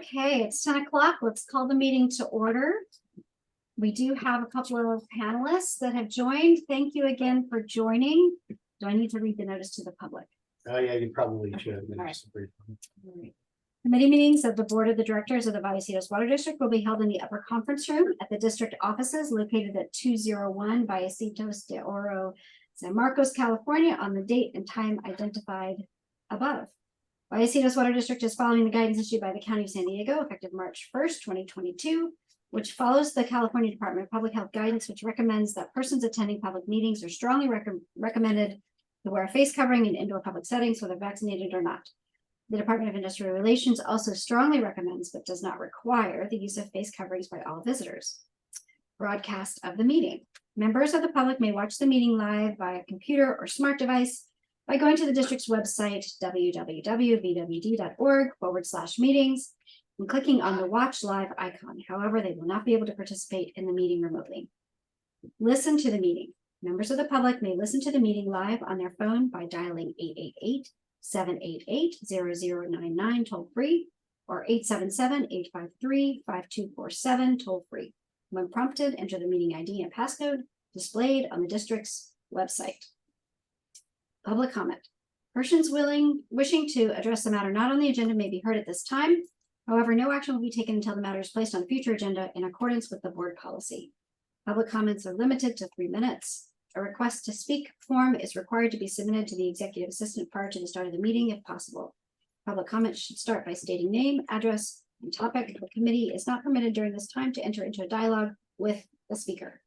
Okay, it's 10 o'clock. Let's call the meeting to order. We do have a couple of panelists that have joined. Thank you again for joining. Do I need to read the notice to the public? Oh, yeah, you probably should. All right. Committee meetings of the Board of the Directors of the Vallecitos Water District will be held in the upper conference room at the district offices located at 201 Vallecitos de Oro, San Marcos, California, on the date and time identified above. Vallecitos Water District is following the guidance issued by the County of San Diego effective March 1st, 2022, which follows the California Department of Public Health guidance, which recommends that persons attending public meetings are strongly recommended to wear a face covering in indoor public settings, whether vaccinated or not. The Department of Industrial Relations also strongly recommends, but does not require, the use of face coverings by all visitors. Broadcast of the meeting. Members of the public may watch the meeting live via computer or smart device by going to the district's website, www.vwd.org/meetings, and clicking on the watch live icon. However, they will not be able to participate in the meeting remotely. Listen to the meeting. Members of the public may listen to the meeting live on their phone by dialing 888-788-0099 toll free or 877-853-5247 toll free. When prompted, enter the meeting ID and passcode displayed on the district's website. Public comment. Persons wishing to address the matter not on the agenda may be heard at this time. However, no action will be taken until the matter is placed on a future agenda in accordance with the board policy. Public comments are limited to 3 minutes. A request to speak form is required to be submitted to the executive assistant prior to the start of the meeting if possible. Public comments should start by stating name, address, and topic. The committee is not permitted during this time to enter into a dialogue with the speaker.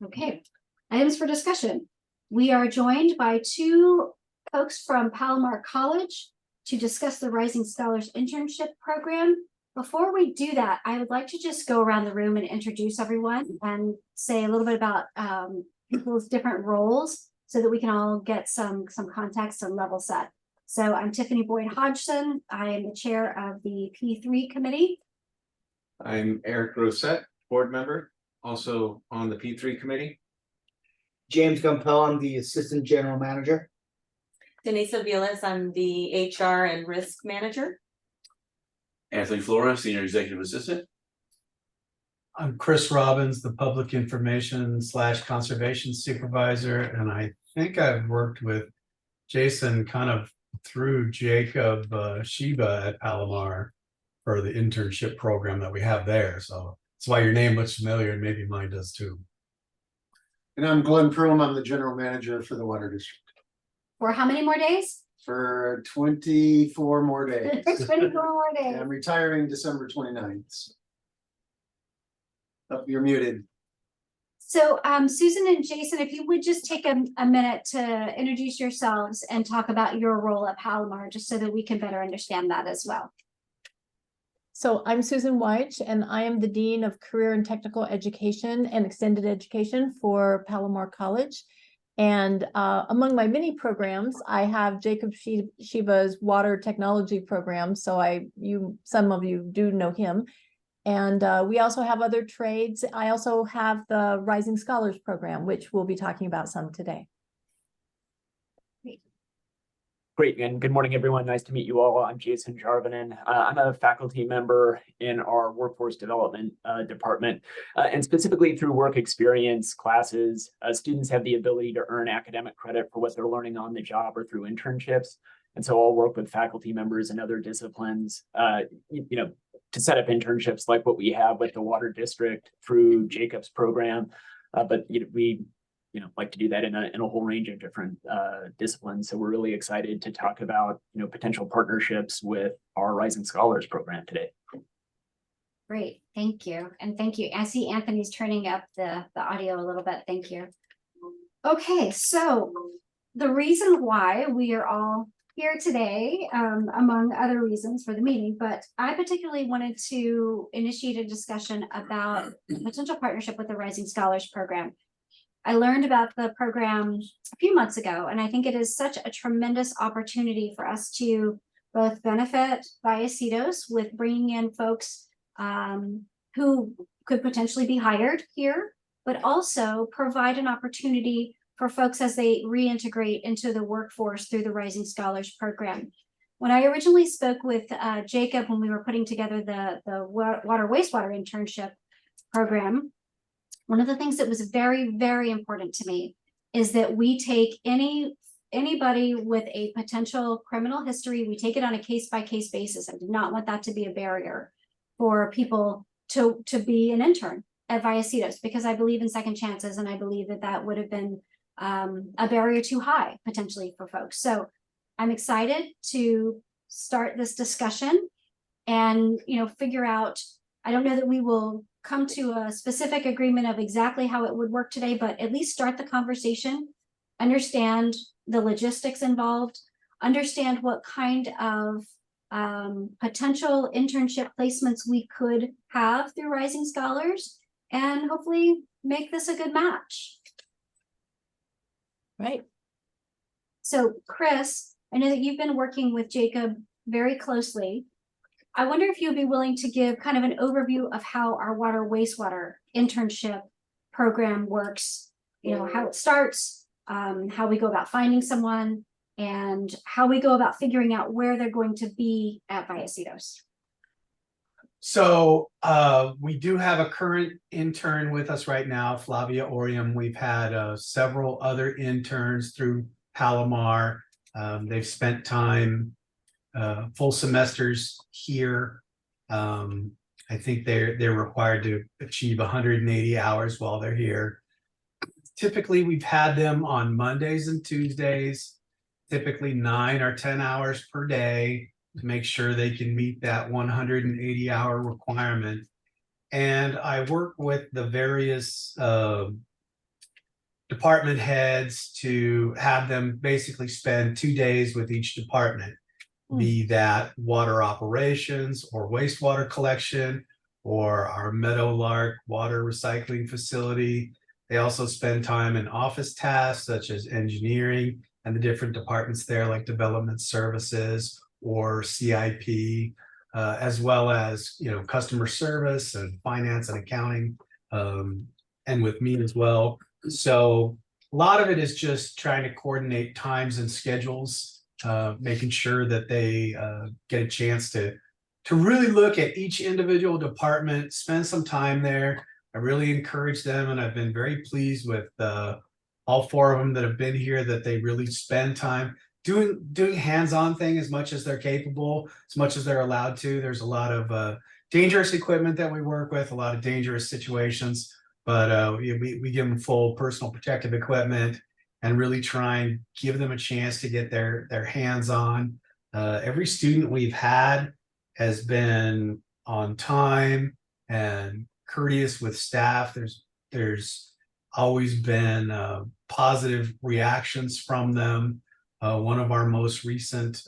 Okay, items for discussion. We are joined by two folks from Palomar College to discuss the Rising Scholars Internship Program. Before we do that, I would like to just go around the room and introduce everyone and say a little bit about people's different roles so that we can all get some context and level set. So I'm Tiffany Boyd Hodgson. I am the chair of the P3 committee. I'm Eric Rosette, board member, also on the P3 committee. James Gumpel, I'm the assistant general manager. Denise Aviles, I'm the HR and risk manager. Anthony Flores, Senior Executive Assistant. I'm Chris Robbins, the Public Information / Conservation Supervisor, and I think I've worked with Jason kind of through Jacob Sheba at Palomar for the internship program that we have there. So that's why your name looks familiar, and maybe mine does too. And I'm Glenn Prum, I'm the general manager for the water district. For how many more days? For 24 more days. 24 more days. I'm retiring December 29th. Oh, you're muted. So Susan and Jason, if you would just take a minute to introduce yourselves and talk about your role at Palomar, just so that we can better understand that as well. So I'm Susan Weich, and I am the Dean of Career and Technical Education and Extended Education for Palomar College. And among my many programs, I have Jacob Sheba's Water Technology program. So some of you do know him. And we also have other trades. I also have the Rising Scholars program, which we'll be talking about some today. Great, and good morning, everyone. Nice to meet you all. I'm Jason Jarvinen. I'm a faculty member in our workforce development department, and specifically through work experience classes, students have the ability to earn academic credit for what they're learning on the job or through internships. And so I'll work with faculty members in other disciplines, to set up internships like what we have with the Water District through Jacob's program. But we like to do that in a whole range of different disciplines. So we're really excited to talk about, potential partnerships with our Rising Scholars program today. Great, thank you. And thank you. I see Anthony's turning up the audio a little bit. Thank you. Okay, so the reason why we are all here today, among other reasons for the meeting, but I particularly wanted to initiate a discussion about a potential partnership with the Rising Scholars program. I learned about the program a few months ago, and I think it is such a tremendous opportunity for us to both benefit Vallecitos with bringing in folks who could potentially be hired here, but also provide an opportunity for folks as they reintegrate into the workforce through the Rising Scholars program. When I originally spoke with Jacob when we were putting together the water wastewater internship program, one of the things that was very, very important to me is that we take anybody with a potential criminal history, we take it on a case-by-case basis. I did not want that to be a barrier for people to be an intern at Vallecitos, because I believe in second chances, and I believe that that would have been a barrier too high potentially for folks. So I'm excited to start this discussion and, figure out, I don't know that we will come to a specific agreement of exactly how it would work today, but at least start the conversation, understand the logistics involved, understand what kind of potential internship placements we could have through Rising Scholars, and hopefully make this a good match. Right. So Chris, I know that you've been working with Jacob very closely. I wonder if you'd be willing to give kind of an overview of how our water wastewater internship program works, how it starts, how we go about finding someone, and how we go about figuring out where they're going to be at Vallecitos. So we do have a current intern with us right now, Flavia Orium. We've had several other interns through Palomar. They've spent time, full semesters here. I think they're required to achieve 180 hours while they're here. Typically, we've had them on Mondays and Tuesdays, typically 9 or 10 hours per day, to make sure they can meet that 180-hour requirement. And I work with the various department heads to have them basically spend 2 days with each department, be that water operations or wastewater collection or our Meadowlark water recycling facility. They also spend time in office tasks such as engineering and the different departments there, like development services or CIP, as well as customer service and finance and accounting, and with me as well. So a lot of it is just trying to coordinate times and schedules, making sure that they get a chance to really look at each individual department, spend some time there. I really encourage them, and I've been very pleased with all 4 of them that have been here, that they really spend time doing hands-on thing as much as they're capable, as much as they're allowed to. There's a lot of dangerous equipment that we work with, a lot of dangerous situations, but we give them full personal protective equipment and really try and give them a chance to get their hands on. Every student we've had has been on time and courteous with staff. There's always been positive reactions from them. One of our most recent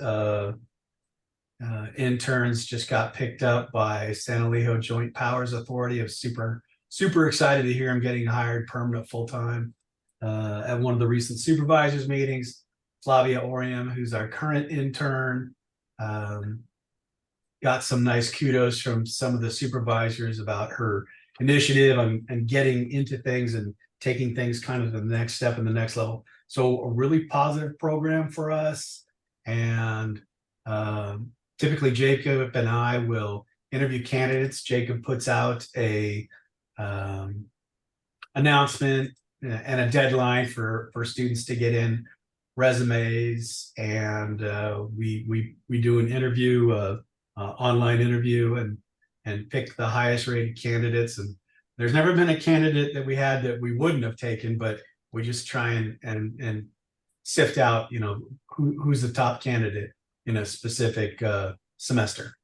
interns just got picked up by San Elijo Joint Powers Authority. I was super excited to hear him getting hired permanent full-time. At one of the recent supervisors meetings, Flavia Orium, who's our current intern, got some nice kudos from some of the supervisors about her initiative and getting into things and taking things kind of to the next step and the next level. So a really positive program for us. And typically Jacob and I will interview candidates. Jacob puts out a announcement and a deadline for students to get in resumes, and we do an interview, online interview, and pick the highest rated candidates. And there's never been a candidate that we had that we wouldn't have taken, but we just try and sift out who's the top candidate in a specific semester.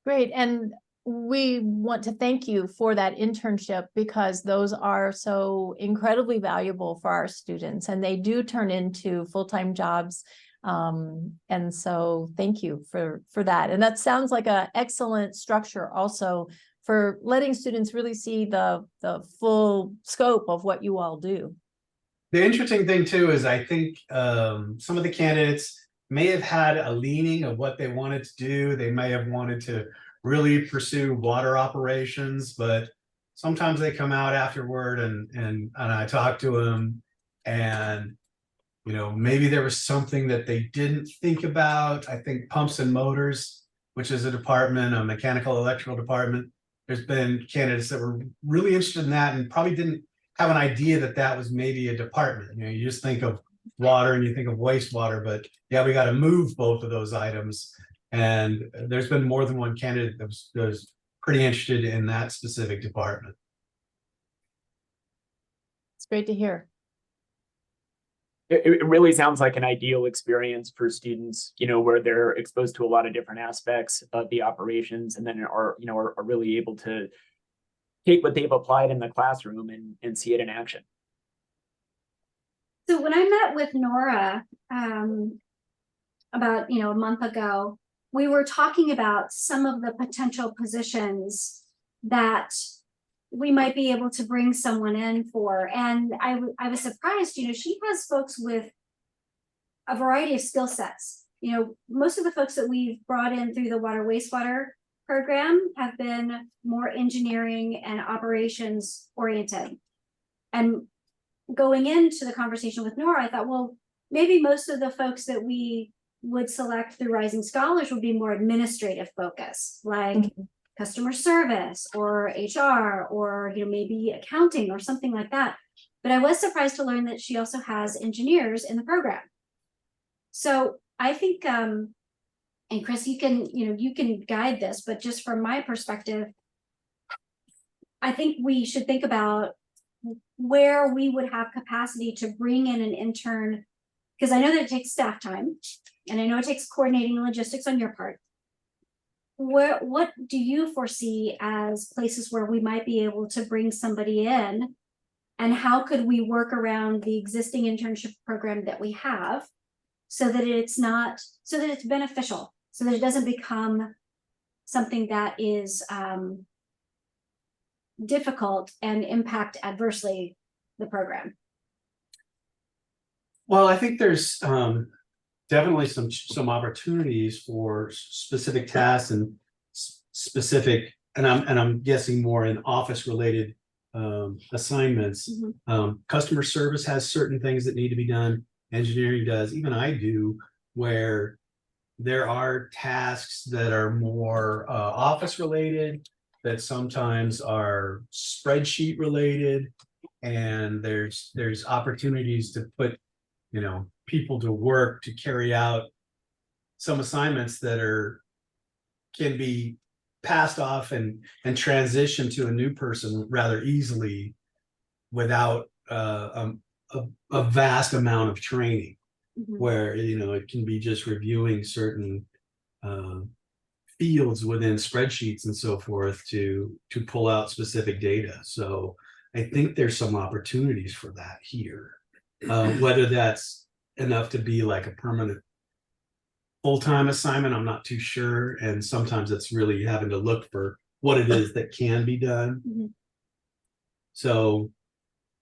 Great. And we want to thank you for that internship, because those are so incredibly valuable for our students, and they do turn into full-time jobs. And so thank you for that. And that sounds like an excellent structure also for letting students really see the full scope of what you all do. The interesting thing too is I think some of the candidates may have had a leaning of what they wanted to do. They may have wanted to really pursue water operations, but sometimes they come out afterward and I talk to them, and You know, maybe there was something that they didn't think about. I think pumps and motors, which is a department, a mechanical electrical department. There's been candidates that were really interested in that and probably didn't have an idea that that was maybe a department. You know, you just think of water and you think of wastewater, but yeah, we got to move both of those items. And there's been more than one candidate that was pretty interested in that specific department. It's great to hear. It really sounds like an ideal experience for students, you know, where they're exposed to a lot of different aspects of the operations and then are really able to take what they've applied in the classroom and see it in action. So when I met with Nora, about, a month ago, we were talking about some of the potential positions that we might be able to bring someone in for. And I was surprised, she has folks with a variety of skill sets. Most of the folks that we've brought in through the water wastewater program have been more engineering and operations oriented. And going into the conversation with Nora, I thought, well, maybe most of the folks that we would select through Rising Scholars would be more administrative focused, like customer service or HR or maybe accounting or something like that. But I was surprised to learn that she also has engineers in the program. So I think and Chris, you can guide this, but just from my perspective, I think we should think about where we would have capacity to bring in an intern, because I know that it takes staff time and I know it takes coordinating logistics on your part. What do you foresee as places where we might be able to bring somebody in, and how could we work around the existing internship program that we have so that it's beneficial, so that it doesn't become something that is difficult and impact adversely the program? Well, I think there's definitely some opportunities for specific tasks and specific, and I'm guessing more in office related assignments. Customer service has certain things that need to be done. Engineering does, even I do, where there are tasks that are more office related, that sometimes are spreadsheet related, and there's opportunities to put people to work to carry out some assignments that can be passed off and transition to a new person rather easily without a vast amount of training, where it can be just reviewing certain fields within spreadsheets and so forth to pull out specific data. So I think there's some opportunities for that here. Whether that's enough to be like a permanent full-time assignment, I'm not too sure. And sometimes it's really having to look for what it is that can be done. So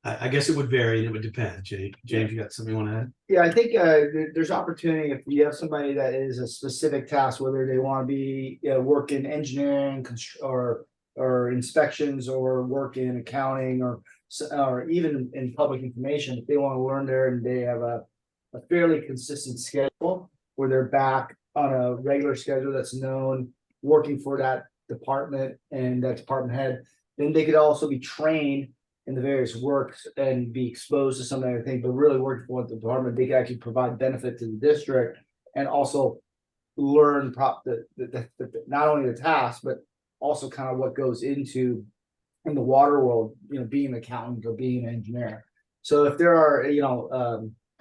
I guess it would vary and it would depend. James, you got something you want to add? Yeah, I think there's opportunity if you have somebody that is a specific task, whether they want to be work in engineering or inspections, or work in accounting, or even in public information. If they want to learn there and they have a fairly consistent schedule where they're back on a regular schedule that's known, working for that department and that department head, then they could also be trained in the various works and be exposed to some other thing, but really working for the department, they can actually provide benefit to the district and also learn not only the task, but also kind of what goes into in the water world, being an accountant or being an engineer. So if there are,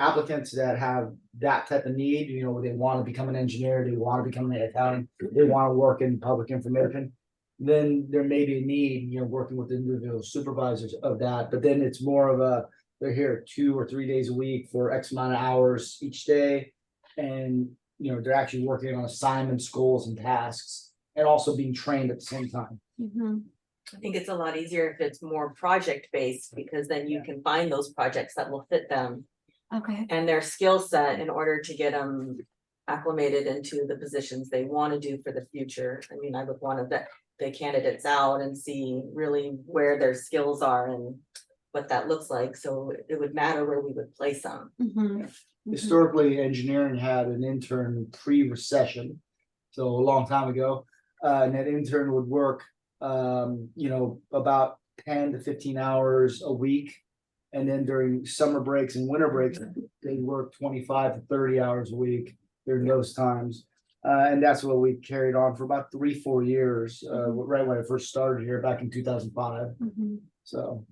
applicants that have that type of need, they want to become an engineer, they want to become an accountant, they want to work in public information, then there may be a need, working with individual supervisors of that. But then it's more of they're here 2 or 3 days a week for X amount of hours each day. And, they're actually working on assignments, goals, and tasks, and also being trained at the same time. I think it's a lot easier if it's more project based, because then you can find those projects that will fit them and their skill set in order to get them acclimated into the positions they want to do for the future. I mean, I would want the candidates out and see really where their skills are and what that looks like, so it would matter where we would place them. Historically, engineering had an intern pre-recession, so a long time ago. And that intern would work, about 10 to 15 hours a week. And then during summer breaks and winter breaks, they work 25 to 30 hours a week during those times. And that's what we carried on for about 3-4 years, right when I first started here back in 2005. So.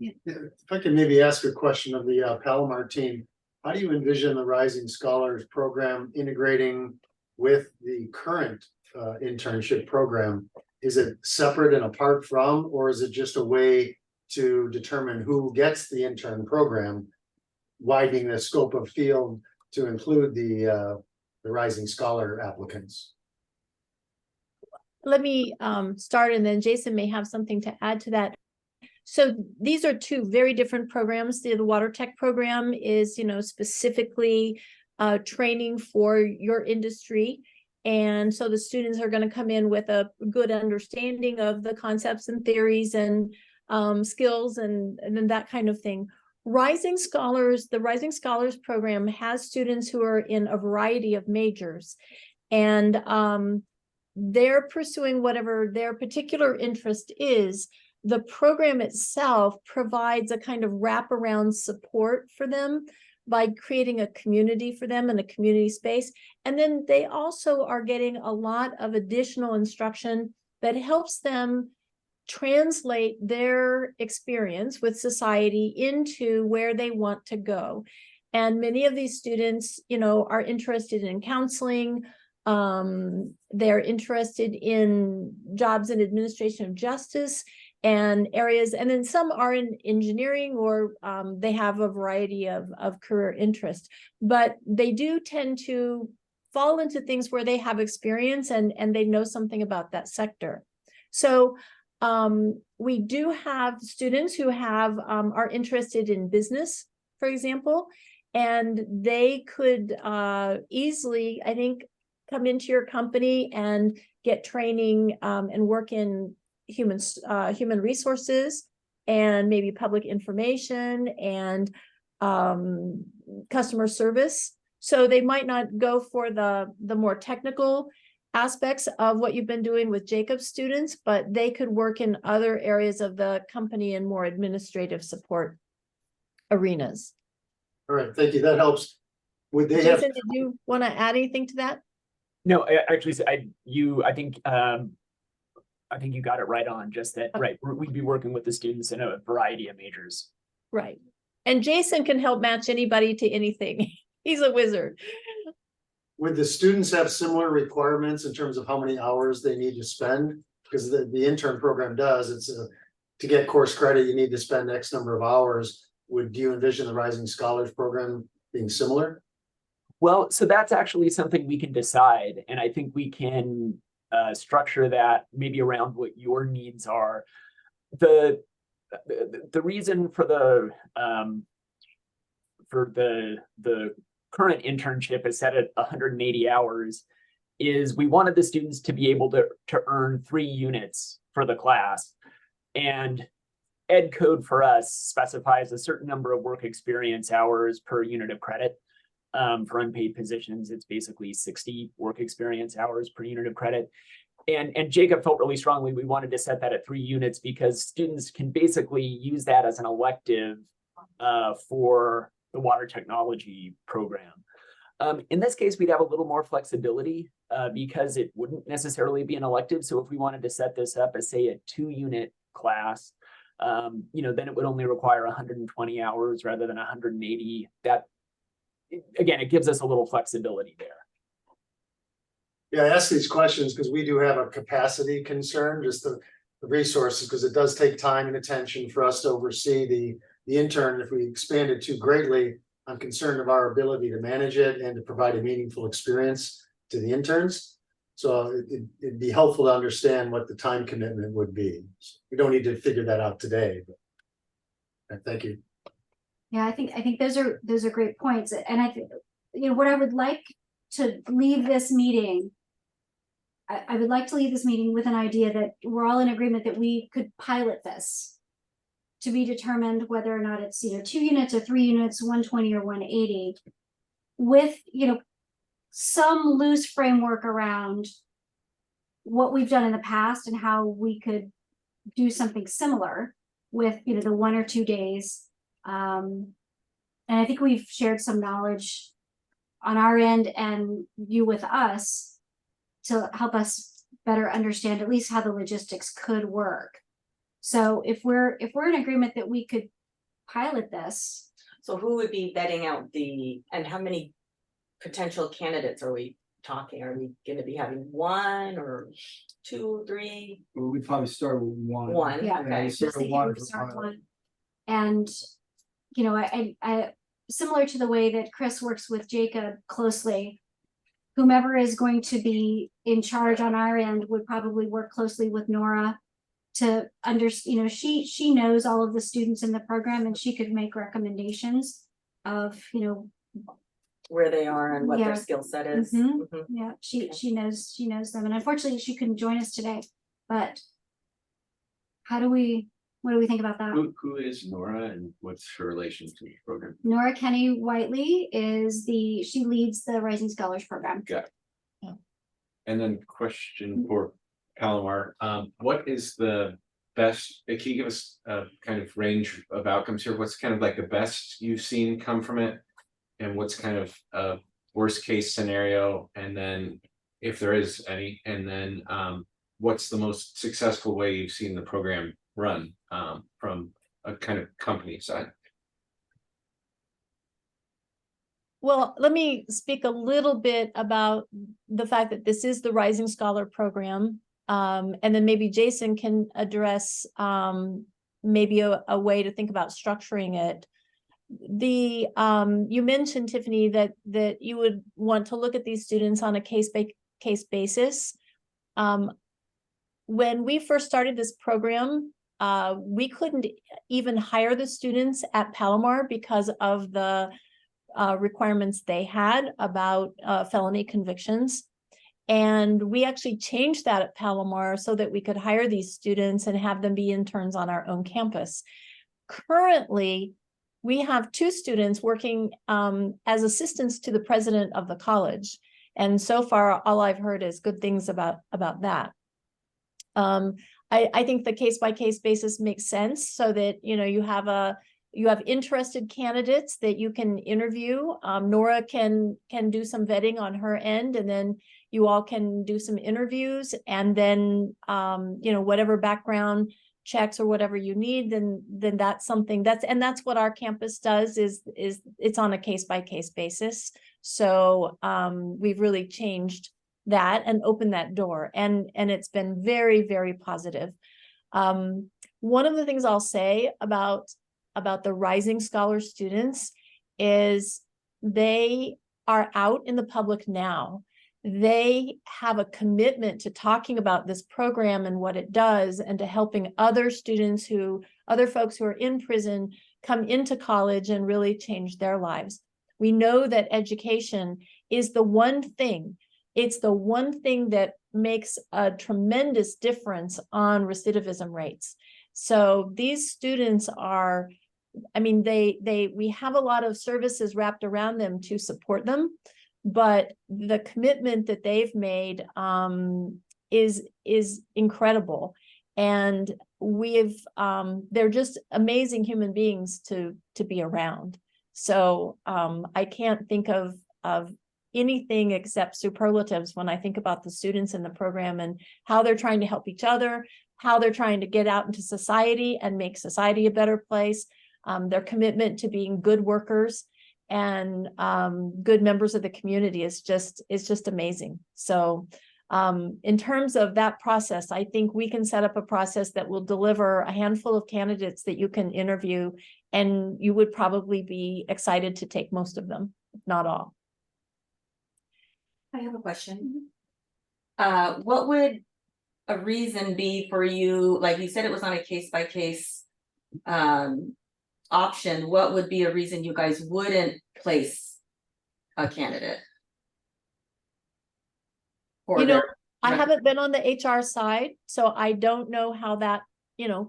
Yeah, if I can maybe ask a question of the Palomar team, how do you envision the Rising Scholars program integrating with the current internship program? Is it separate and apart from, or is it just a way to determine who gets the intern program, widening the scope of field to include the Rising Scholar applicants? Let me start, and then Jason may have something to add to that. So these are two very different programs. The water tech program is, specifically training for your industry. And so the students are going to come in with a good understanding of the concepts and theories and skills and then that kind of thing. The Rising Scholars program has students who are in a variety of majors, and they're pursuing whatever their particular interest is. The program itself provides a kind of wraparound support for them by creating a community for them and a community space. And then they also are getting a lot of additional instruction that helps them translate their experience with society into where they want to go. And many of these students, are interested in counseling. They're interested in jobs in administration of justice and areas, and then some are in engineering, or they have a variety of career interests, but they do tend to fall into things where they have experience and they know something about that sector. So we do have students who are interested in business, for example, and they could easily, I think, come into your company and get training and work in human resources and maybe public information and customer service. So they might not go for the more technical aspects of what you've been doing with Jacob's students, but they could work in other areas of the company and more administrative support arenas. All right, thank you. That helps. Would they Jason, did you want to add anything to that? No, actually, I think you got it right on, just that, right, we'd be working with the students in a variety of majors. Right. And Jason can help match anybody to anything. He's a wizard. Would the students have similar requirements in terms of how many hours they need to spend? Because the intern program does, to get course credit, you need to spend X number of hours. Do you envision the Rising Scholars program being similar? Well, so that's actually something we can decide. And I think we can structure that maybe around what your needs are. The reason for the current internship is set at 180 hours is we wanted the students to be able to earn 3 units for the class. And Ed Code for us specifies a certain number of work experience hours per unit of credit. For unpaid positions, it's basically 60 work experience hours per unit of credit. And Jacob felt really strongly we wanted to set that at 3 units because students can basically use that as an elective for the water technology program. In this case, we'd have a little more flexibility because it wouldn't necessarily be an elective. So if we wanted to set this up as, say, a 2-unit class, then it would only require 120 hours rather than 180. That, again, it gives us a little flexibility there. Yeah, I ask these questions because we do have a capacity concern, just the resources, because it does take time and attention for us to oversee the intern. If we expand it too greatly, I'm concerned of our ability to manage it and to provide a meaningful experience to the interns. So it'd be helpful to understand what the time commitment would be. We don't need to figure that out today. But thank you. Yeah, I think those are great points. And I think, what I would like to leave this meeting, I would like to leave this meeting with an idea that we're all in agreement that we could pilot this to be determined whether or not it's, 2 units or 3 units, 120 or 180. With, some loose framework around what we've done in the past and how we could do something similar with, the 1 or 2 days. And I think we've shared some knowledge on our end and you with us to help us better understand at least how the logistics could work. So if we're in agreement that we could pilot this, So who would be vetting out and how many potential candidates are we talking? Are we gonna be having 1 or 2, 3? Well, we'd probably start with one. One, Yeah. okay. we start just with thinking one we for start pilot. one. And, I similar to the way that Chris works with Jacob closely, whomever is going to be in charge on our end would probably work closely with Nora to understand, she knows all of the students in the program and she could make recommendations of, Where they are and what Yeah. their skill set is. Mhm. Mhm. yeah, she knows them. And unfortunately, she couldn't join us today, but what do we think about that? Who is Nora and what's her relation to the program? Nora Kenny Whiteley she leads the Rising Scholars Program. And then question for Palomar, what is the best, can you give us a kind of range of outcomes here? What's kind of like the best you've seen come from it? And what's kind of a worst case scenario? And then if there is any, and then what's the most successful way you've seen the program run from a kind of company side? Well, let me speak a little bit about the fact that this is the Rising Scholar Program. And then maybe Jason can address maybe a way to think about structuring it. You mentioned, Tiffany, that you would want to look at these students on a case-by-case basis. When we first started this program, we couldn't even hire the students at Palomar because of the requirements they had about felony convictions. And we actually changed that at Palomar so that we could hire these students and have them be interns on our own campus. Currently, we have 2 students working as assistants to the president of the college. And so far, all I've heard is good things about that. I think the case-by-case basis makes sense so that, you have interested candidates that you can interview. Nora can do some vetting on her end, and then you all can do some interviews, and then, whatever background checks or whatever you need, then that's something that's what our campus does is it's on a case-by-case basis. So we've really changed that and opened that door, and it's been very, very positive. One of the things I'll say about the Rising Scholar students is they are out in the public now. They have a commitment to talking about this program and what it does, and to helping other folks who are in prison come into college and really change their lives. We know that education is the one thing, it's the one thing that makes a tremendous difference on recidivism rates. So these students are, we have a lot of services wrapped around them to support them, but the commitment that they've made is incredible. And they're just amazing human beings to be around. So I can't think of anything except superlatives when I think about the students in the program and how they're trying to help each other, how they're trying to get out into society and make society a better place. Their commitment to being good workers and good members of the community is just amazing. So in terms of that process, I think we can set up a process that will deliver a handful of candidates that you can interview, and you would probably be excited to take most of them, if not all. I have a question. What would a reason be for you, like you said, it was on a case-by-case option, what would be a reason you guys wouldn't place a candidate? I haven't been on the HR side, so I don't know how that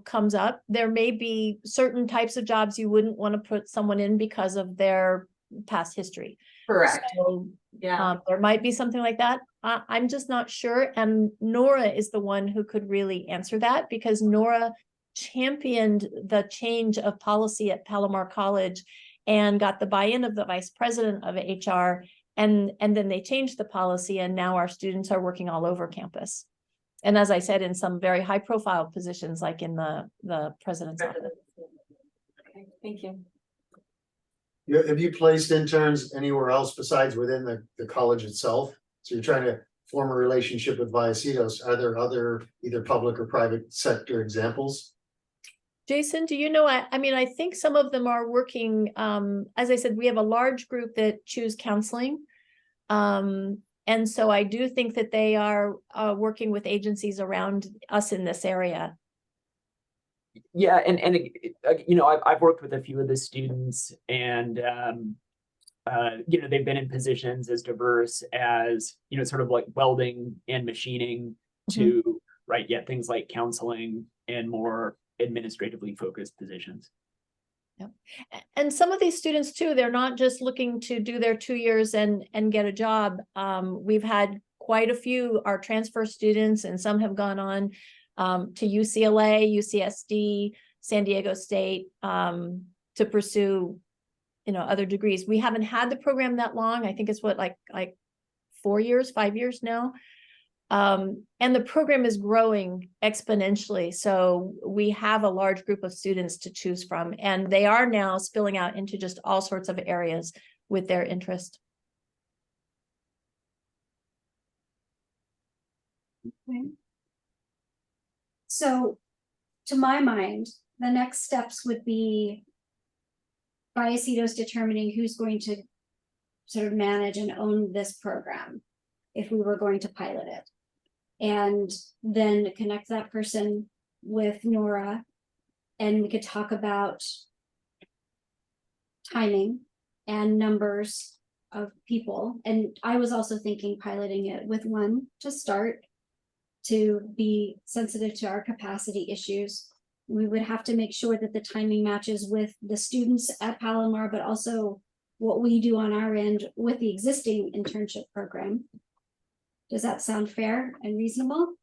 comes up. There may be certain types of jobs you wouldn't want to put someone in because of their past history. Correct, So yeah. there might be something like that. I'm just not sure. And Nora is the one who could really answer that, because Nora championed the change of policy at Palomar College and got the buy-in of the vice president of HR. And then they changed the policy, and now our students are working all over campus. And as I said, in some very high profile positions, like in the president's office. Okay, thank you. Have you placed interns anywhere else besides within the college itself? So you're trying to form a relationship with Vallecitos. Are there other either public or private sector examples? Jason, do you know, I mean, I think some of them are working, as I said, we have a large group that choose counseling. And so I do think that they are working with agencies around us in this area. Yeah, and I've worked with a few of the students, and they've been in positions as diverse as sort of like welding and machining to things like counseling and more administratively focused positions. Yeah. And some of these students too, they're not just looking to do their 2 years and get a job. We've had quite a few are transfer students, and some have gone on to UCLA, UCSD, San Diego State to pursue, other degrees. We haven't had the program that long. I think it's like 4 years, 5 years now. And the program is growing exponentially. So we have a large group of students to choose from, and they are now spilling out into just all sorts of areas with their interest. Okay. So to my mind, the next steps would be Vallecitos determining who's going to sort of manage and own this program if we were going to pilot it. And then connect that person with Nora, and we could talk about timing and numbers of people. And I was also thinking piloting it with one to start, to be sensitive to our capacity issues. We would have to make sure that the timing matches with the students at Palomar, but also what we do on our end with the existing internship program. Does that sound fair and reasonable?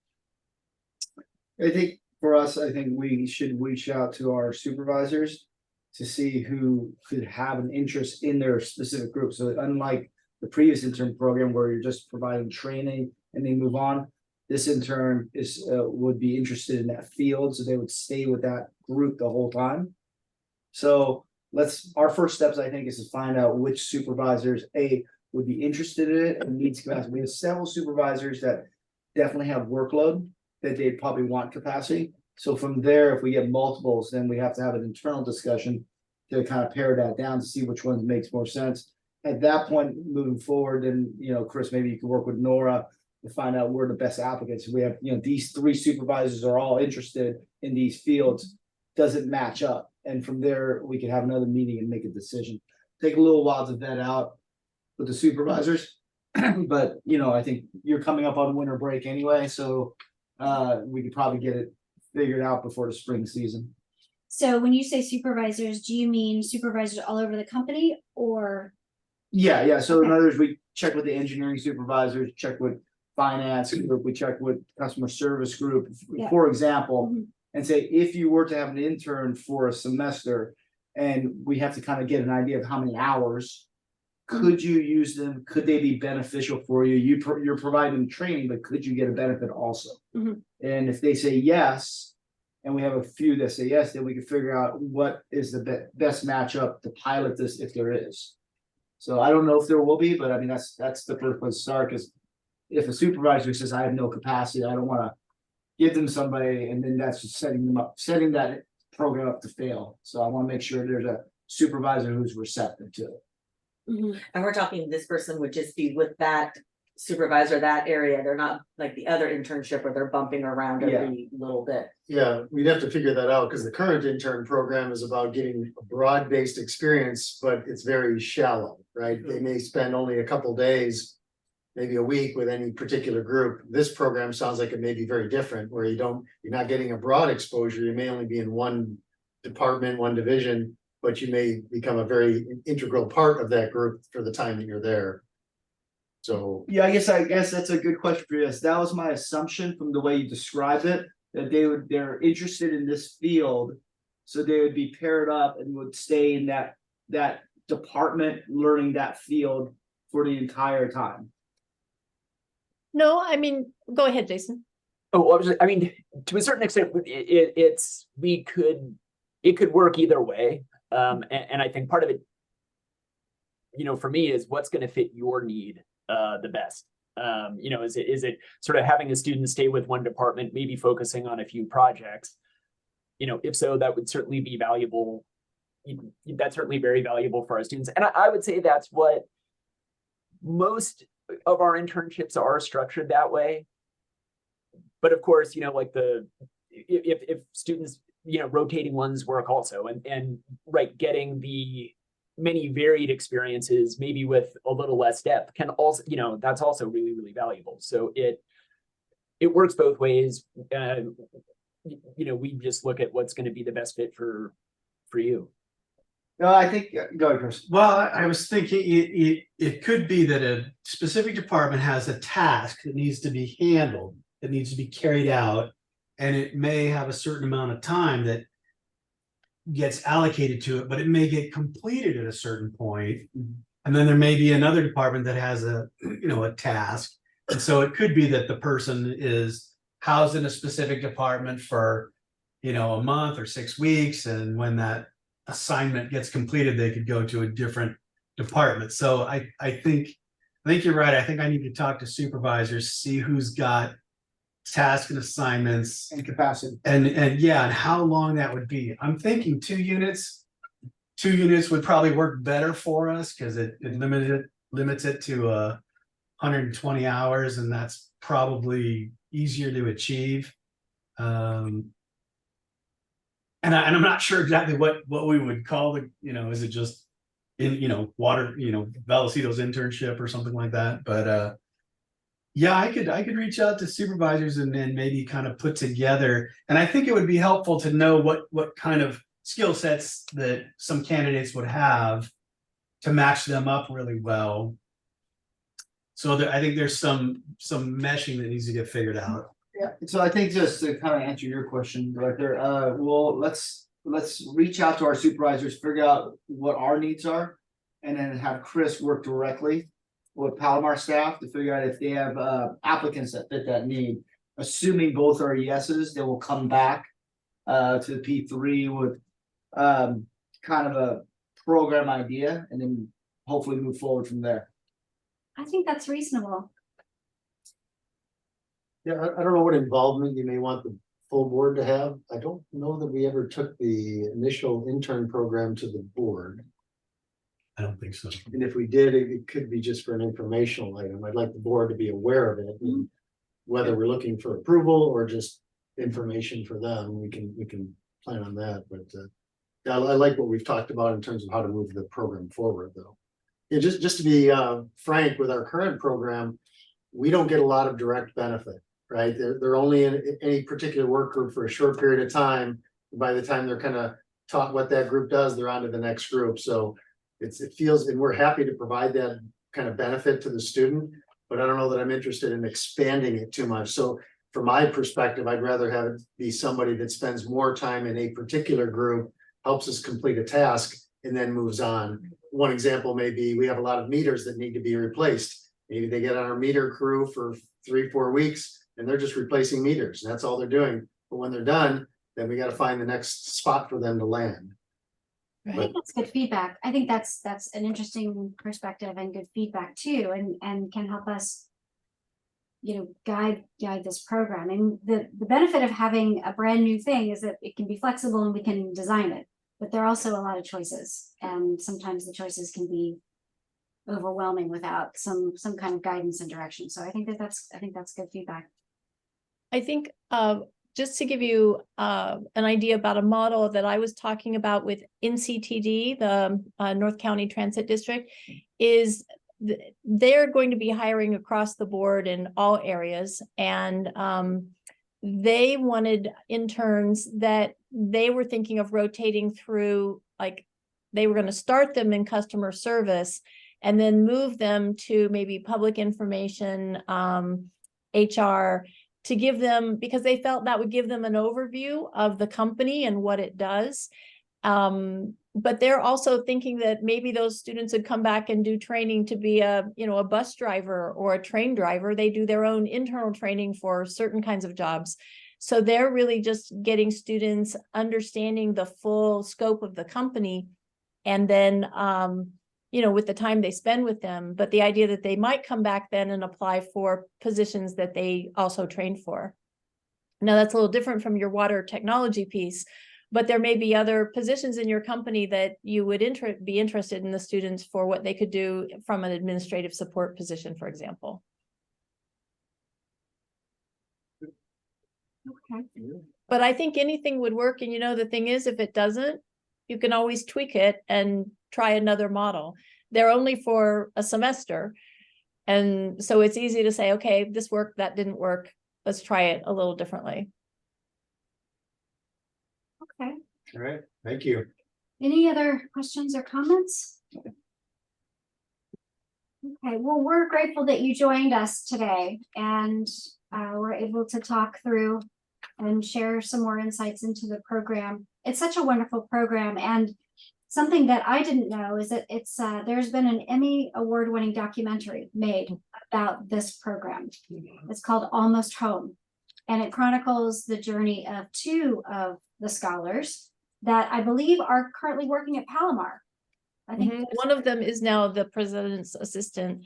I think for us, I think we should reach out to our supervisors to see who could have an interest in their specific group. So unlike the previous intern program where you're just providing training and they move on, this intern would be interested in that field, so they would stay with that group the whole time. So our first steps, I think, is to find out which supervisors would be interested in it and needs capacity. We have several supervisors that definitely have workload that they probably want capacity. So from there, if we get multiples, then we have to have an internal discussion to kind of pare that down to see which one makes more sense. At that point, moving forward, then Chris, maybe you can work with Nora to find out where the best applicants. We have, these 3 supervisors are all interested in these fields. Does it match up? And from there, we can have another meeting and make a decision. Take a little while to vet out with the supervisors, but I think you're coming up on winter break anyway, so we could probably get it figured out before the spring season. So when you say supervisors, do you mean supervisors all over the company, or? Yeah. So in Okay. other words, we check with the engineering supervisors, check with finance group, we check with customer service group, Yeah. for example, Mhm. and say, if you were to have an intern for a semester, and we have to kind of get an idea of how many hours. Could you use them? Could they be beneficial for you? You're providing training, but could you get a benefit also? Mhm. And if they say yes, and we have a few that say yes, then we can figure out what is the best matchup to pilot this if there is. So I don't know if there will be, but I mean, that's the first place to start, because if a supervisor says, I have no capacity, I don't want to give them somebody, and then that's just setting that program up to fail. So I want to make sure there's a supervisor who's receptive to it. Mhm. And we're talking, this person would just be with that supervisor, that area. They're not like the other internship where they're bumping around every little bit. Yeah, we'd have to figure that out because the current intern program is about getting a broad-based experience, but it's very shallow, right? They may spend only a couple days maybe a week with any particular group. This program sounds like it may be very different, where you're not getting a broad exposure. You may only be in one department, one division, but you may become a very integral part of that group for the time that you're there. So, Yeah, I guess that's a good question for you. Yes, that was my assumption from the way you described it, that they're interested in this field. So they would be paired up and would stay in that department, learning that field for the entire time. No, I mean, go ahead, Jason. Oh, I mean, to a certain extent, it could work either way. And I think part of it, for me, is what's going to fit your need the best. Is it sort of having a student stay with one department, maybe focusing on a few projects? If so, that would certainly be valuable. That's certainly very valuable for our students. And I would say that's what most of our internships are structured that way. But of course, like if students, rotating ones work also, and right, getting the many varied experiences, maybe with a little less depth, can also, that's also really, really valuable. So it works both ways. We just look at what's going to be the best fit for you. No, I think, go ahead, Chris. Well, I was thinking it could be that a specific department has a task that needs to be handled, that needs to be carried out, and it may have a certain amount of time that gets allocated to it, but it may get completed at a certain point. And then there may be another department that has a task. And so it could be that the person is housed in a specific department for, a month or 6 weeks. And when that assignment gets completed, they could go to a different department. So I think you're right. I think I need to talk to supervisors, see who's got tasks and assignments And capacity. and how long that would be. I'm thinking 2 units. 2 units would probably work better for us because it limits it to 120 hours, and that's probably easier to achieve. And I'm not sure exactly what we would call is it just water, Vallecitos internship or something like that. But yeah, I could reach out to supervisors and then maybe kind of put together. And I think it would be helpful to know what kind of skill sets that some candidates would have to match them up really well. So I think there's some meshing that needs to get figured out. Yeah, so I think just to kind of answer your question, Director, let's reach out to our supervisors, figure out what our needs are, and then have Chris work directly with Palomar staff to figure out if they have applicants that fit that need. Assuming both are yeses, they will come back to the P3 with kind of a program idea, and then hopefully move forward from there. I think that's reasonable. yeah, I don't know what involvement you may want the full board to have. I don't know that we ever took the initial intern program to the board. I don't think so. And if we did, it could be just for an informational item. I'd like the board to be aware of it. And whether we're looking for approval or just information for them, we can plan on that. But I like what we've talked about in terms of how to move the program forward, though. Yeah, just to be frank, with our current program, we don't get a lot of direct benefit, right? They're only in any particular work group for a short period of time. By the time they're kind of taught what that group does, they're on to the next group. So it feels, and we're happy to provide that kind of benefit to the student, but I don't know that I'm interested in expanding it too much. So from my perspective, I'd rather have it be somebody that spends more time in a particular group, helps us complete a task, and then moves on. One example may be we have a lot of meters that need to be replaced. Maybe they get on our meter crew for 3-4 weeks and they're just replacing meters. And that's all they're doing. But when they're done, then we got to find the next spot for them to land. I think that's good feedback. I think that's an interesting perspective and good feedback too, and can help us, guide this program. And the benefit of having a brand new thing is that it can be flexible and we can design it. But there are also a lot of choices, and sometimes the choices can be overwhelming without some kind of guidance and direction. So I think that's good feedback. I think just to give you an idea about a model that I was talking about with NCTD, the North County Transit District, is they're going to be hiring across the board in all areas, and they wanted interns that they were thinking of rotating through, like they were going to start them in customer service and then move them to maybe public information, HR, to give them, because they felt that would give them an overview of the company and what it does. But they're also thinking that maybe those students would come back and do training to be a bus driver or a train driver. They do their own internal training for certain kinds of jobs. So they're really just getting students understanding the full scope of the company. And then, with the time they spend with them, but the idea that they might come back then and apply for positions that they also trained for. Now that's a little different from your water technology piece, but there may be other positions in your company that you would be interested in the students for what they could do from an administrative support position, for example. Okay. But I think anything would work. And the thing is, if it doesn't, you can always tweak it and try another model. They're only for a semester. And so it's easy to say, okay, this worked, that didn't work. Let's try it a little differently. Okay. All right, thank you. Any other questions or comments? Okay, well, we're grateful that you joined us today, and we're able to talk through and share some more insights into the program. It's such a wonderful program, and something that I didn't know is that it's there's been an Emmy award-winning documentary made about this program. It's called Almost Home, and it chronicles the journey of two of the scholars that I believe are currently working at Palomar. I think one of them is now the president's assistant.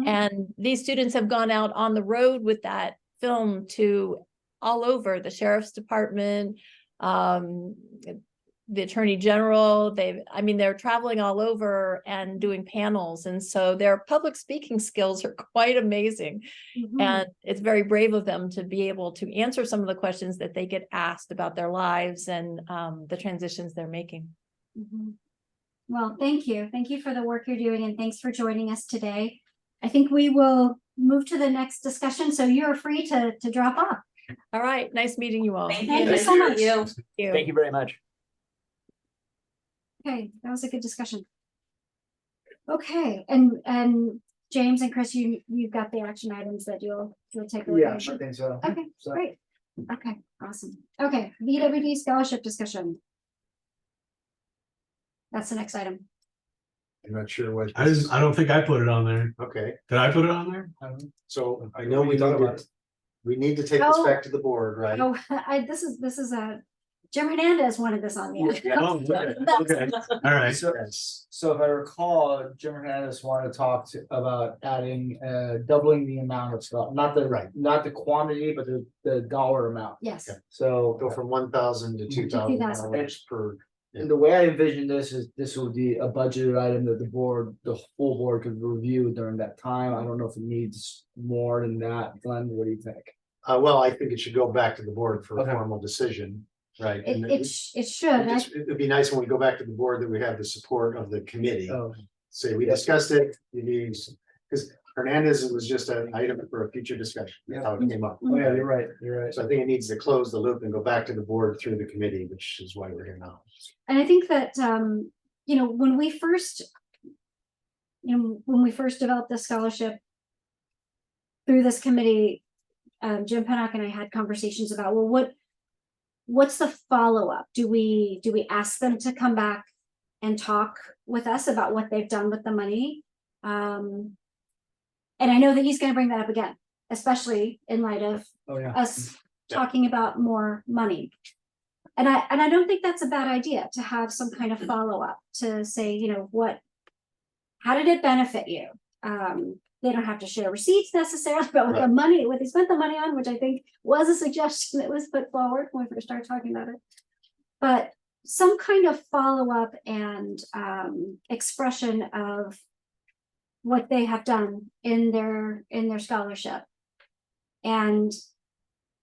And these students have gone out on the road with that film to all over the sheriff's department, the attorney general. They're traveling all over and doing panels. And so their public speaking skills are quite amazing. And it's very brave of them to be able to answer some of the questions that they get asked about their lives and the transitions they're making. Well, thank you. Thank you for the work you're doing, and thanks for joining us today. I think we will move to the next discussion, so you're free to drop off. All right. Nice meeting you all. Thank you so much. Thank you very much. Okay, that was a good discussion. Okay, and James and Chris, you've got the action items that you'll take a look Yeah, at. I think so. Okay, So- great. Okay, awesome. Okay, VWD scholarship discussion. That's the next item. I'm not sure what. I don't think I put it on there. Okay, Did I put it on there? so I know We talked about it. we need to take this back to the board, right? Oh, this is a Jim Hernandez wanted this on the end. Oh, okay. All right. So if I recall, Jim Hernandez wanted to talk about adding, doubling the amount of stuff, not the quantity, but the dollar amount. Yes. So Go from 1,000 to 2,000 dollars per. and the way I envision this is this would be a budgeted item that the full board could review during that time. I don't know if it needs more than that. Glenn, what do you think? Well, I think it should go back to the board for a Okay. formal decision, right? And It should. it'd be nice when we go back to the board that we have the support of the committee. Oh, Say, we discussed it, because Hernandez was just an item for a future discussion. That's how it came up. oh yeah, you're right, you're right. So I think it needs to close the loop and go back to the board through the committee, which is why we're here now. And I think that, when we first developed this scholarship through this committee, Jim Pennock and I had conversations about, well, what's the follow-up? Do we ask them to come back and talk with us about what they've done with the money? And I know that he's going to bring that up again, especially in light of Oh, yeah. us talking about more money. And I don't think that's a bad idea to have some kind of follow-up to say, how did it benefit you? They don't have to share receipts necessarily, but what they spent the money on, which I think was a suggestion that was put forward when we first started talking about it. But some kind of follow-up and expression of what they have done in their scholarship. And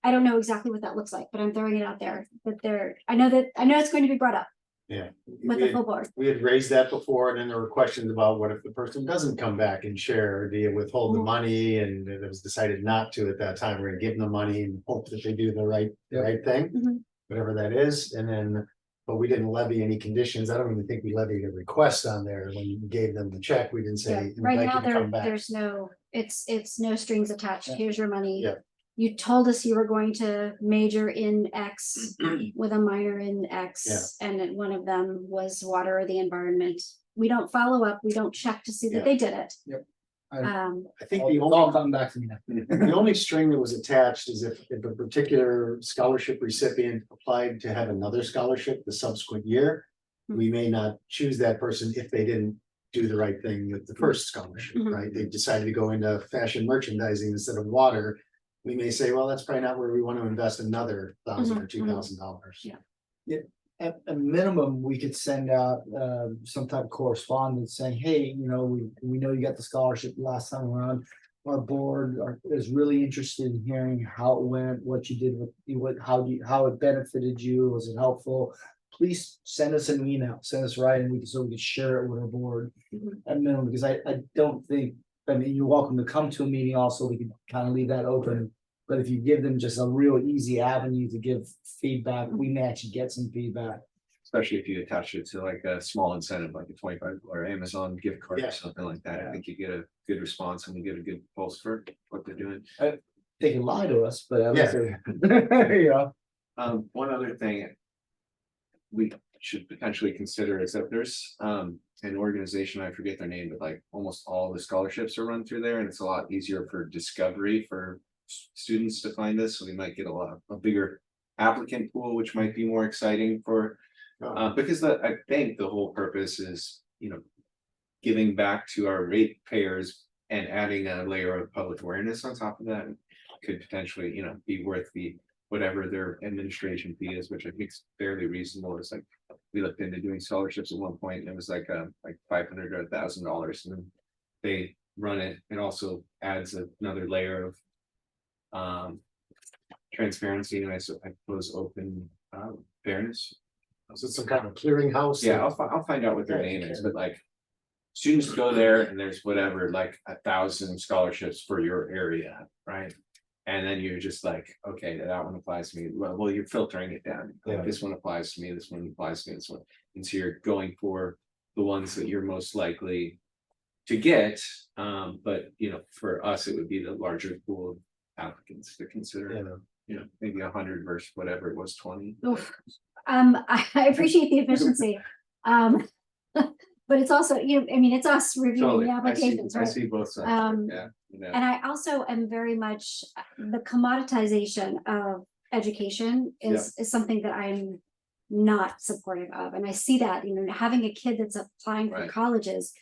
I don't know exactly what that looks like, but I'm throwing it out there that I know it's going to be brought up. Yeah. with the full board. We had raised that before, and then there were questions about what if the person doesn't come back and share, or do you withhold the Mhm. money? And it was decided not to at that time. We're gonna give them the money and hope that they do the right thing, Mhm. whatever that is, and then. But we didn't levy any conditions. I don't even think we levied a request on there when we gave them the check. We didn't Yeah, say. right "Invite now you to come back." there's no, it's no strings attached. Yeah. Here's your money. Yeah. You told us you were going to major in X with a minor in X, and then one of them was water or the environment. We don't follow up. We don't check to see that Yeah. they did it. Yep. I think It's all coming back to me now. the only string that was attached is if a particular scholarship recipient applied to have another scholarship the subsequent year. We may not choose that person if they didn't do the right thing with the first scholarship, Mhm. right? They decided to go into fashion merchandising instead of water. We may say, well, that's probably not where we want to invest another $1,000 or $2,000. Yeah. At a minimum, we could send out some type of correspondence saying, hey, we know you got the scholarship last time around. Our board is really interested in hearing how it went, what you did with how it benefited you, was it helpful? Please send us an email, send us writing, so we can share it with our board. Mhm. At minimum, because I don't think, you're welcome to come to a meeting also, we can kind of leave that open. But if you give them just a real easy avenue to give feedback, we may actually get some feedback. Especially if you attach it to like a small incentive, like a $25 Amazon gift card Yeah. or something like that. I Yeah. think you get a good response and you get a good pulse for what they're doing. They can lie to us, but at least Yeah. they're, One other thing we should potentially consider is that there's an organization, I forget their name, but like almost all the scholarships are run through there, and it's a lot easier for discovery for students to find this, so we might get a bigger applicant pool, which might be more exciting for because I think the whole purpose is, giving back to our ratepayers and adding a layer of public awareness on top of that could potentially, be worth the whatever their administration fee is, which I think is fairly reasonable. It's like we looked into doing scholarships at one point and it was like $500 or $1,000, and then they run it. It also adds another layer of transparency and I suppose open fairness. So it's some kind of clearinghouse. Yeah, I'll find out what their name is, but like students go there and there's whatever, like 1,000 scholarships for your area, right? And then you're just like, okay, that one applies to me. Well, you're filtering it down. Like, Yeah. this one applies to me, this one applies to me, this one. And so you're going for the ones that you're most likely to get. But for us, it would be the larger pool of applicants to consider. Maybe 100 versus whatever it was, 20. Oof. I appreciate the efficiency. But it's also, it's us reviewing the applications, I right? see both sides. Yeah. And I also am very much, the commoditization of education is something that I'm not supportive of. And I see that, having a kid that's applying for Right. colleges,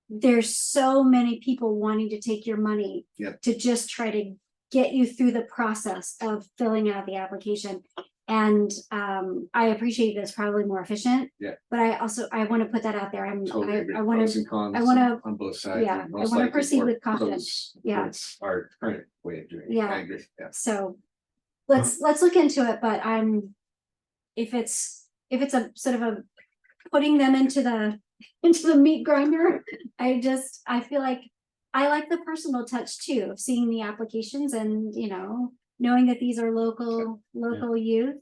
there's so many people wanting to take your money to just try to get you through the process of filling out the application. And I appreciate it's probably more efficient. Yeah. But I want to put that out there. Totally agree. I want Pros to, and cons I wanna- on both sides. yeah, and I most wanna likely proceed more with caution. pros Yeah. towards our current way of doing it. Yeah. I agree. Yeah. so let's look into it, but if it's a sort of a putting them into the meat grinder, I feel like I like the personal touch too of seeing the applications and knowing that these are local youth.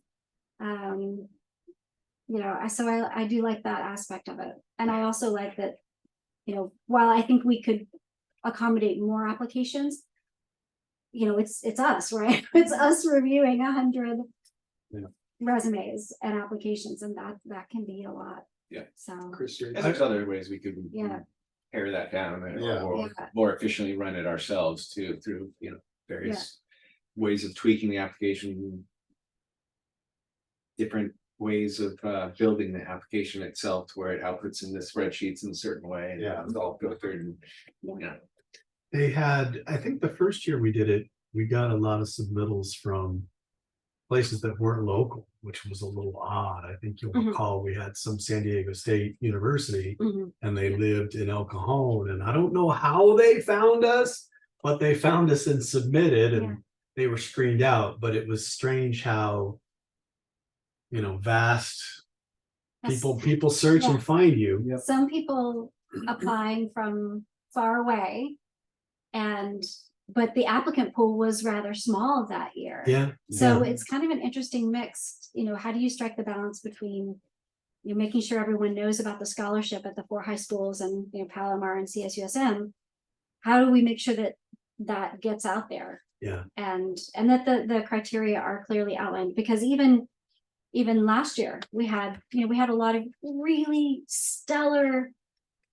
So I do like that aspect of it. And I also like that, while I think we could accommodate more applications, it's us, right? It's us reviewing 100 resumes and applications, and that can be a lot. Yeah. So Chris, And there's other ways we could pare that down or more efficiently run it ourselves too, through various ways of tweaking the application, different ways of building the application itself to where it outputs in the spreadsheets in a certain way. And it's all filtered and They had, I think the first year we did it, we got a lot of submittals from places that weren't local, which was a little odd. I think you'll recall we had some San Diego State University and they lived in El Cajon, and I don't know how they found us, but they found us and submitted, and they were screened out. But it was strange how vast People search and find you. Yep. Some people applying from far away. But the applicant pool was rather small that year. Yeah. So yeah. it's kind of an interesting mix, how do you strike the balance between making sure everyone knows about the scholarship at the 4 high schools and, Palomar and CSUSM. How do we make sure that that gets out there? Yeah. And that the criteria are clearly outlined, because even last year we had a lot of really stellar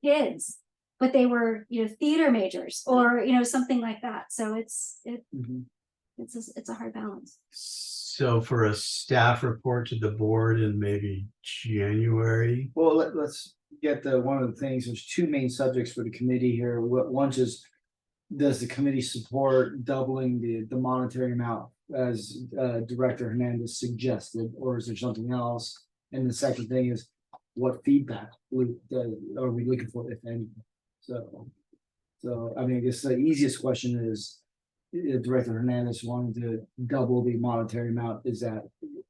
kids, but they were, theater majors or, something like that. So it's a hard balance. So for a staff report to the board in maybe January. Well, let's get one of the things, there's 2 main subjects for the committee here. One is, does the committee support doubling the monetary amount as Director Hernandez suggested, or is there something else? And the second thing is, what feedback are we looking for, if any? So I mean, I guess the easiest question is, if Director Hernandez wanted to double the monetary amount, is that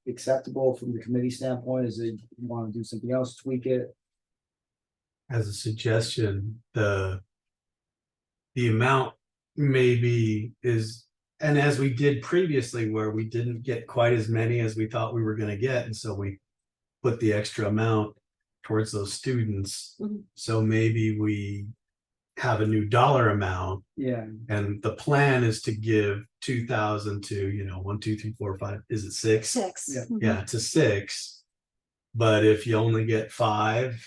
acceptable from the committee standpoint? Is it want to do something else, tweak it? As a suggestion, the amount maybe is, and as we did previously, where we didn't get quite as many as we thought we were going to get, and so we put the extra amount towards those students. Mhm. So maybe we have a new dollar amount, Yeah, and the plan is to give 2,000 to 1, 2, 3, 4, 5. Is it 6? 6. Yeah. Mhm. Yeah, to 6. But if you only get 5,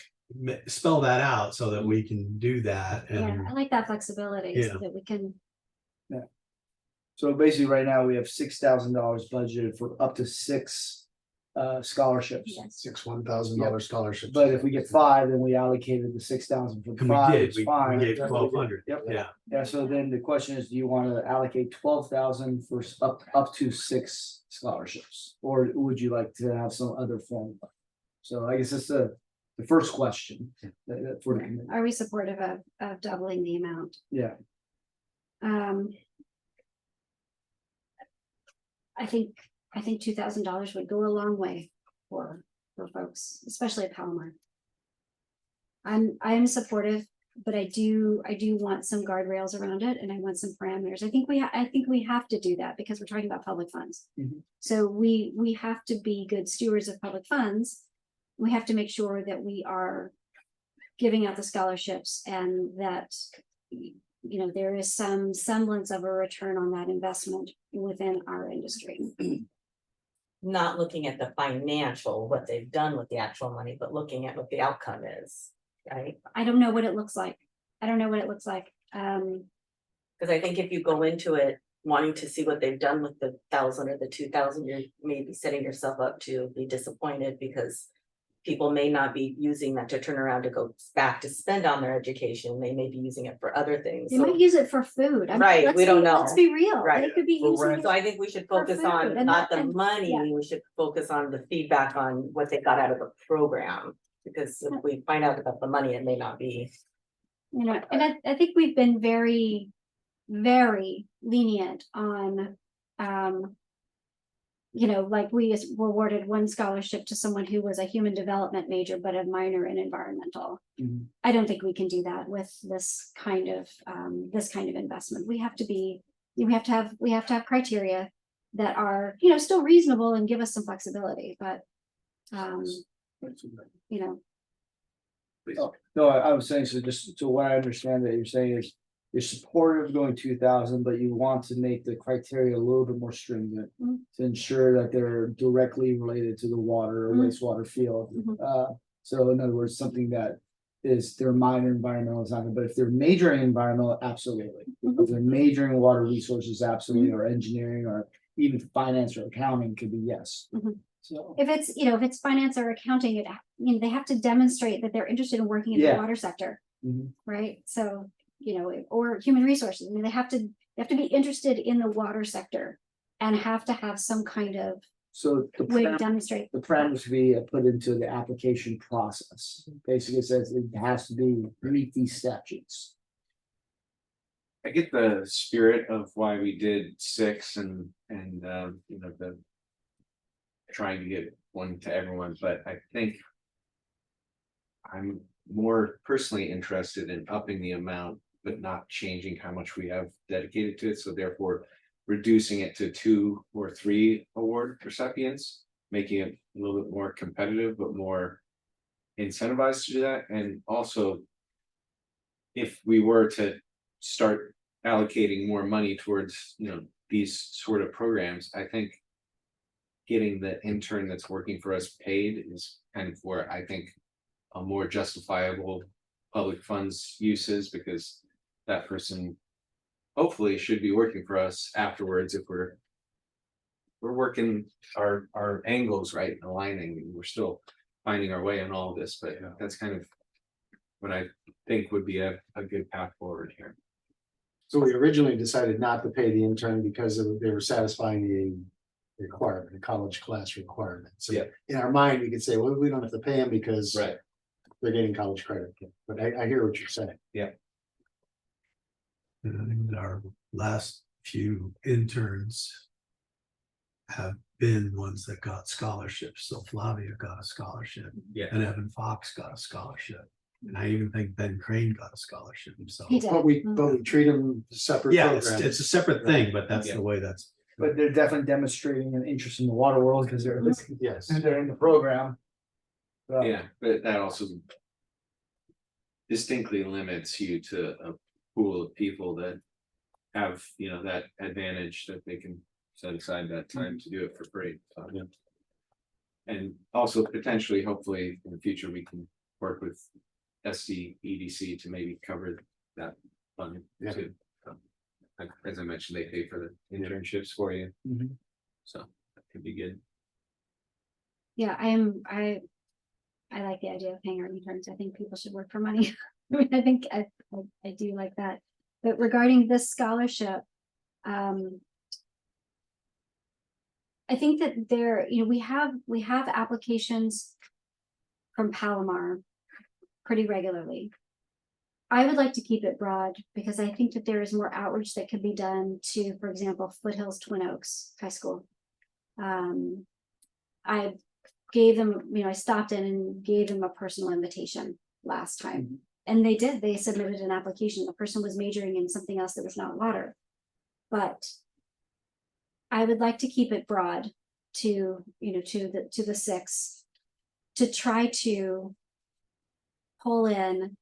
spell that out so that we can do that. Yeah, And I like that flexibility Yeah. so that we can. so basically right now we have $6,000 budgeted for up to 6 scholarships. Yes. 6 $1,000 scholarships. But if we get 5, then we allocated the 6,000 for and 5. we did, It's we fine. gave That's what we did. 1,200. Yep. Yeah. Yeah, so then the question is, do you want to allocate 12,000 for up to 6 scholarships? Or would you like to have some other form? So I guess that's the first question for the committee. Are we supportive of doubling the amount? Yeah, I think $2,000 would go a long way for folks, especially at Palomar. I'm supportive, but I do want some guardrails around it, and I want some parameters. I think we have to do that because we're talking about public funds. Mhm. So we have to be good stewards of public funds. We have to make sure that we are giving out the scholarships and that there is some semblance of a return on that investment within our industry. Not looking at the financial, what they've done with the actual money, but looking at what the outcome is, right? I don't know what it looks like. Because I think if you go into it wanting to see what they've done with the 1,000 or the 2,000, you're maybe setting yourself up to be disappointed, because people may not be using that to turn around to go back to spend on their education. They may be using it for other things. They So- might use it for food. Right, we don't know. Let's be real. Right. They could be For using rent. it. So I think we should For focus food, on and not that- the and- money, yeah. we should focus on the feedback on what they got out of the program. Because if we find out about the money, it may not be. And I think we've been very, very lenient on, like we awarded one scholarship to someone who was a human development major, but a minor in environmental. Mhm. I don't think we can do that with this kind of investment. We have to have criteria that are, still reasonable and give us some flexibility, but, no, I was saying, so what I understand that you're saying is, you're supportive of going 2,000, but you want to make the criteria a little bit more stringent. Mhm. To ensure that they're directly related to the water or Mhm. wastewater field. Mhm. So in other words, something that is their minor environmental is not, but if they're majoring in environmental, absolutely. Mhm. If they're majoring in water resources, absolutely, or engineering, or even finance or accounting could be yes. Mhm. So, if it's finance or accounting, they have to demonstrate that they're interested in working in the Yeah. water sector. mhm. Right, so, or human resources, they have to be interested in the water sector. And have to have some kind of So the way to param- demonstrate. the parameters to be put into the application process. Basically, it says it has to meet these statutes. I get the spirit of why we did 6 and the trying to get one to everyone, but I think I'm more personally interested in upping the amount, but not changing how much we have dedicated to it, so therefore reducing it to 2 or 3 award recipients, making it a little bit more competitive, but more incentivized to do that. And also, if we were to start allocating more money towards, these sort of programs, I think getting the intern that's working for us paid is kind of where I think a more justifiable public funds uses, because that person hopefully should be working for us afterwards if we're working our angles right and aligning, and we're still finding our way in all of this, but that's kind of what I think would be a good path forward here. So we originally decided not to pay the intern because they were satisfying the requirement, the college class requirement. So Yeah. in our mind, we could say, well, we don't have to pay them because Right. they're getting college credit. But I hear what you're saying. And our last few interns have been ones that got scholarships. So Flavia got a scholarship. Yeah. And Evan Fox got a scholarship. And I even think Ben Crane got a scholarship himself. He did. But we treat them separate. Yeah, programs. it's a separate thing, but that's Yeah. the way that's. But they're definitely demonstrating an interest in the water world because Yes. they're in the program. So, Yeah, but that also distinctly limits you to a pool of people that have, that advantage that they can set aside that time to do it for free. So, Yeah. And also potentially, hopefully, in the future, we can work with SD EDC to maybe cover that fund Yeah. too. As I mentioned, they pay for the internships for you, Mhm. so that could be good. Yeah, I like the idea of paying our interns. I think people should work for money. I mean, I think I do like that. But regarding this scholarship, I think that we have applications from Palomar pretty regularly. I would like to keep it broad because I think that there is more outreach that could be done to, for example, Foothills Twin Oaks High School. I gave them, I stopped in and gave them a personal invitation last time. And they submitted an application. The person was majoring in something else that was not water. But I would like to keep it broad to the 6, to try to pull in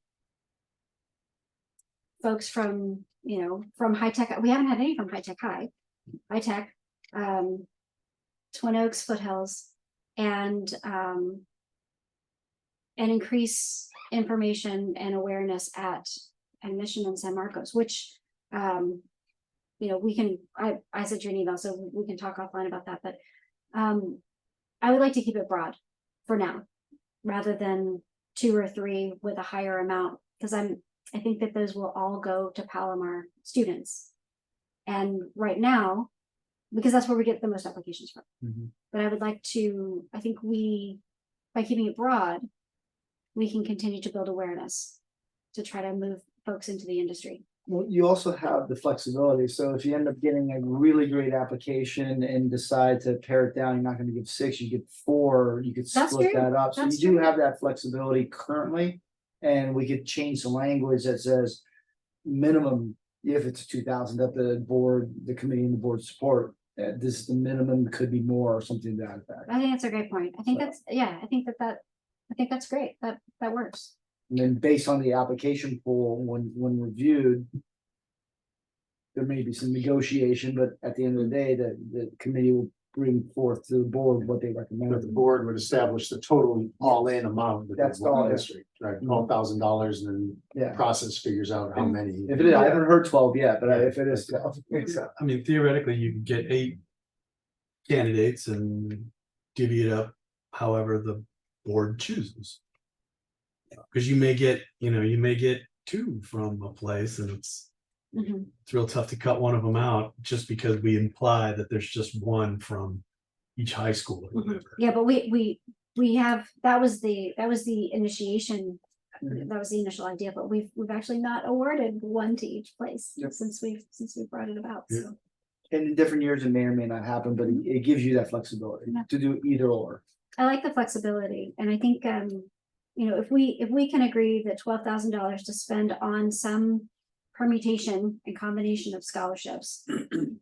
folks from high tech. We haven't had any from high tech, Twin Oaks, Foothills, and increase information and awareness at Mission and San Marcos, which we can, I sent you an email, so we can talk offline about that, but I would like to keep it broad for now, rather than 2 or 3 with a higher amount, because I think that those will all go to Palomar students. And right now, because that's where we get the most applications from. But I would like to, I think by keeping it broad, we can continue to build awareness to try to move folks into the industry. Well, you also have the flexibility. So if you end up getting a really great application and decide to pare it down, you're not going to give 6, you get 4, you could That's split true. that up. So That's you do true. have that flexibility currently. And we could change the language that says minimum, if it's 2,000, that the committee and the board support. This is the minimum, could be more or something to that effect. I think that's a great point. I think that's great. That works. And then based on the application pool, when reviewed, there may be some negotiation, but at the end of the day, the committee will bring forth to the board what they recommend. But the board would establish the total all-in amount. That's all, yeah. District, right? $12,000, and Yeah. then process figures out how many. If it is, I haven't heard 12 yet, but if it is 12. I mean, theoretically, you can get 8 candidates and divvy it up however the board chooses. Because you may get 2 from a place, and it's real tough to cut one of them out just because we imply that there's just one from each high school or whatever. Yeah, but we have, that was the initiation. That was the initial idea, but we've actually not awarded one to each place since we've brought it about. Yeah. So And in different years, it may or may not happen, but it gives you that flexibility Yeah. to do either or. I like the flexibility, and I think if we can agree that $12,000 to spend on some permutation and combination of scholarships,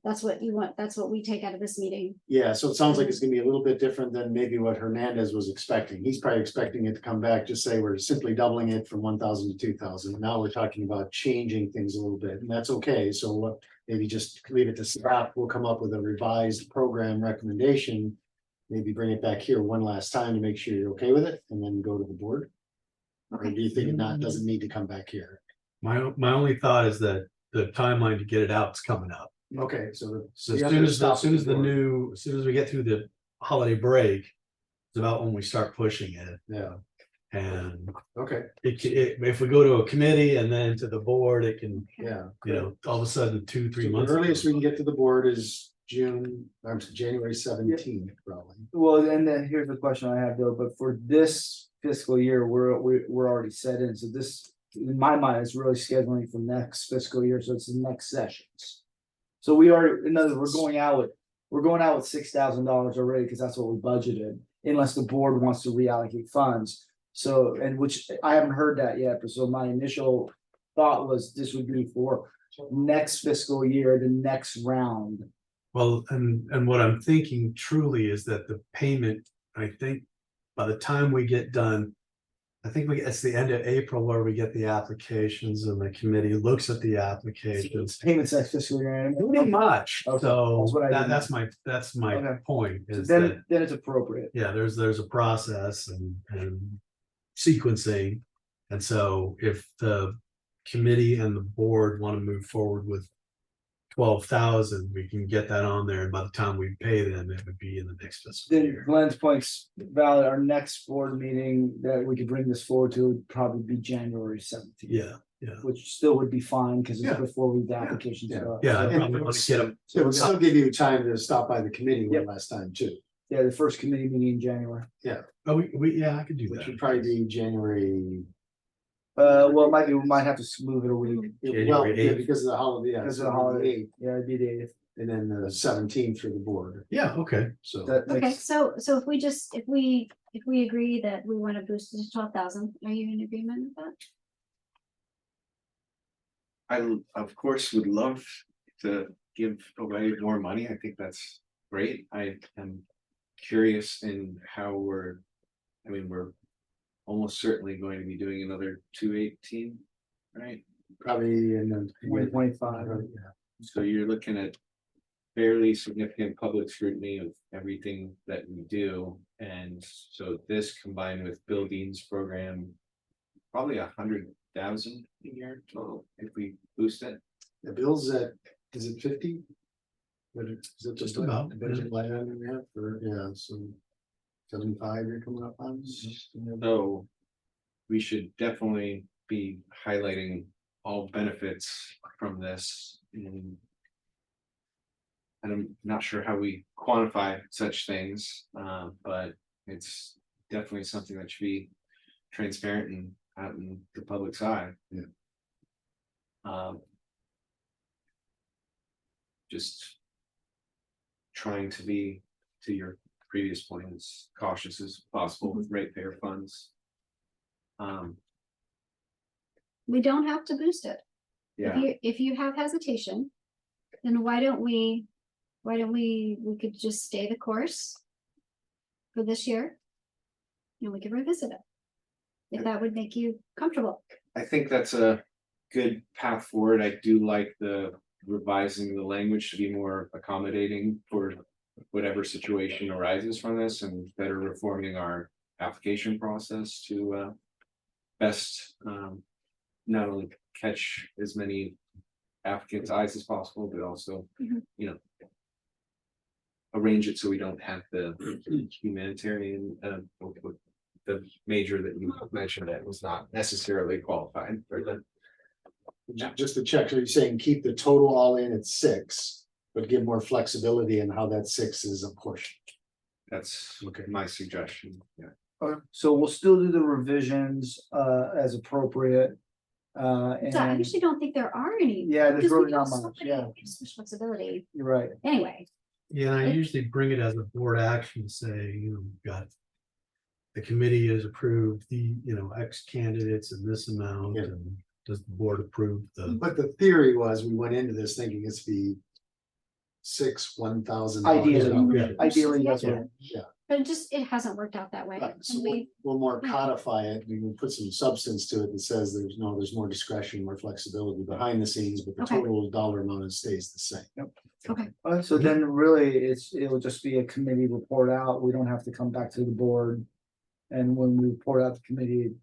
that's what you want, that's what we take out of this meeting. Yeah, so it sounds like it's gonna be a little bit different than maybe what Hernandez was expecting. He's probably expecting it to come back, just say we're simply doubling it from 1,000 to 2,000. Now we're talking about changing things a little bit, and that's okay. So what, maybe just leave it to staff. We'll come up with a revised program recommendation. Maybe bring it back here one last time to make sure you're okay with it, and then go to the board. Or do you think it doesn't need to come back here? My only thought is that the timeline to get it out is coming up. Okay, so. So as soon as we get through the holiday break, it's about when we start pushing it. Yeah, And okay, if we go to a committee and then to the board, it can, yeah. all of a sudden 2-3 So the months. earliest we can get to the board is January 17th, probably. Well, and then here's the question I have though, but for this fiscal year, we're already set in, so this, in my mind, is really scheduling for next fiscal year, so it's the next sessions. So we are, in other words, we're going out with $6,000 already, because that's what we budgeted, unless the board wants to reallocate funds. So, and which I haven't heard that yet, but so my initial thought was this would be for next fiscal year, the next round. Well, and what I'm thinking truly is that the payment, I think by the time we get done, I think it's the end of April where we get the applications and the committee looks at the applications. Payments next fiscal year. Pretty much, Okay, so that's what I didn't- that's my Okay. point So is that, then it's appropriate. yeah, there's a process and sequencing. And so if the committee and the board want to move forward with 12,000, we can get that on there, and by the time we pay them, it would be in the next fiscal Then year. Glenn's point's valid. Our next board meeting that we could bring this forward to would probably be January 17th. Yeah, Which still would be fine, because it's Yeah. before we the applications Yeah. go out. yeah, I And- probably want to get them. It would still give you time to stop by the committee one Yep. last time too, Yeah, the first committee meeting in January. Oh, yeah, I could do which that. would probably be January. Well, we might have to move it a week Well, January yeah, 8th. because of the holiday. Yeah, because of so the holiday. 8th, Yeah, it'd be the 8th. and then the 17th for the board, Yeah, okay. so. That Okay, makes, so if we agree that we want to boost it to 12,000, are you in agreement with that? I, of course, would love to give away more money. I think that's great. I am curious in how we're almost certainly going to be doing another 218, right? Probably in the. 2025. Yeah. So you're looking at fairly significant public scrutiny of everything that we do. And so this combined with Bill Dean's program, probably 100,000 a year total if we boost it. The bills at, is it 50? Is it just about, the budget line item we have for, yeah, so 75 you're coming up on? So we should definitely be highlighting all benefits from this. And I'm not sure how we quantify such things, but it's definitely something that should be transparent and out in the public's eye. Yeah. Just trying to be, to your previous point, as cautious as possible with ratepayer funds. We don't have to boost it. Yeah, If you have hesitation, then why don't we could just stay the course for this year? And we could revisit it. If that would make you comfortable. I think that's a good path forward. I do like the revising the language to be more accommodating for whatever situation arises from this, and better reforming our application process to best not only catch as many applicants' eyes as possible, but also, Mhm. Arrange it so we don't have the humanitarian, the major that you mentioned that was not necessarily qualified for the. Just to check, so you're saying keep the total all in at 6, but give more flexibility in how that 6 is apportioned. That's Okay. my suggestion, yeah. Okay, so we'll still do the revisions as appropriate. And So I actually don't think there are any. yeah, there's because we really have not so much. many- Yeah, we have so much flexibility. you're right. Anyway, Yeah, and I usually bring it as a board action, say, we've got the committee has approved the, X candidates in this amount, Yeah. and does the board approve the? But the theory was, we went into this thinking it's the $1,000. Ideally, Yeah. ideally, that's Yeah, what. yeah. But it hasn't worked out that way. Right, so And we, we'll more codify it, we can put some substance to it that says there's more discretion, more flexibility behind the scenes, but the Okay. total dollar amount stays the same. okay, So then really, it'll just be a committee report out. We don't have to come back to the board. And when we report out the committee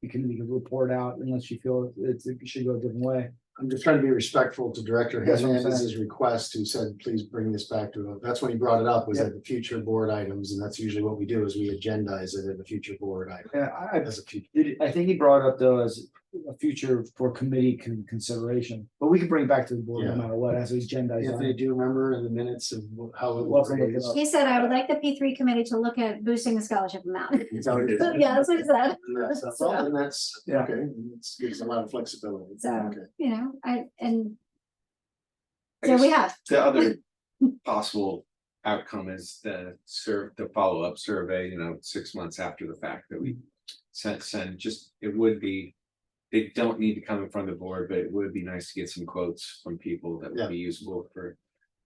can report out unless you feel it should go a different way. I'm just trying to be respectful to Director That's what I'm Hernandez's saying. request, who said, please bring this back to, that's when he brought it up, was Yep. at the future board items, and that's usually what we do, is we agendize it at the future board item. Yeah, As a future. I think he brought it up though as a future for committee consideration, but we can bring it back to the board no Yeah. matter what, as agenda. Anthony, do you remember in the minutes of how it We'll was have to look it raised? up. he said, I would like the P3 committee to look at boosting the scholarship amount. Is that what it is? Yeah, that's what he said. Well, then that's, Yeah. okay, it gives a lot of flexibility. So, Okay. There we have. The other possible outcome is the follow-up survey, 6 months after the fact that we send, just, it would be. They don't need to come in front of the board, but it would be nice to get some quotes from people that Yeah. would be usable for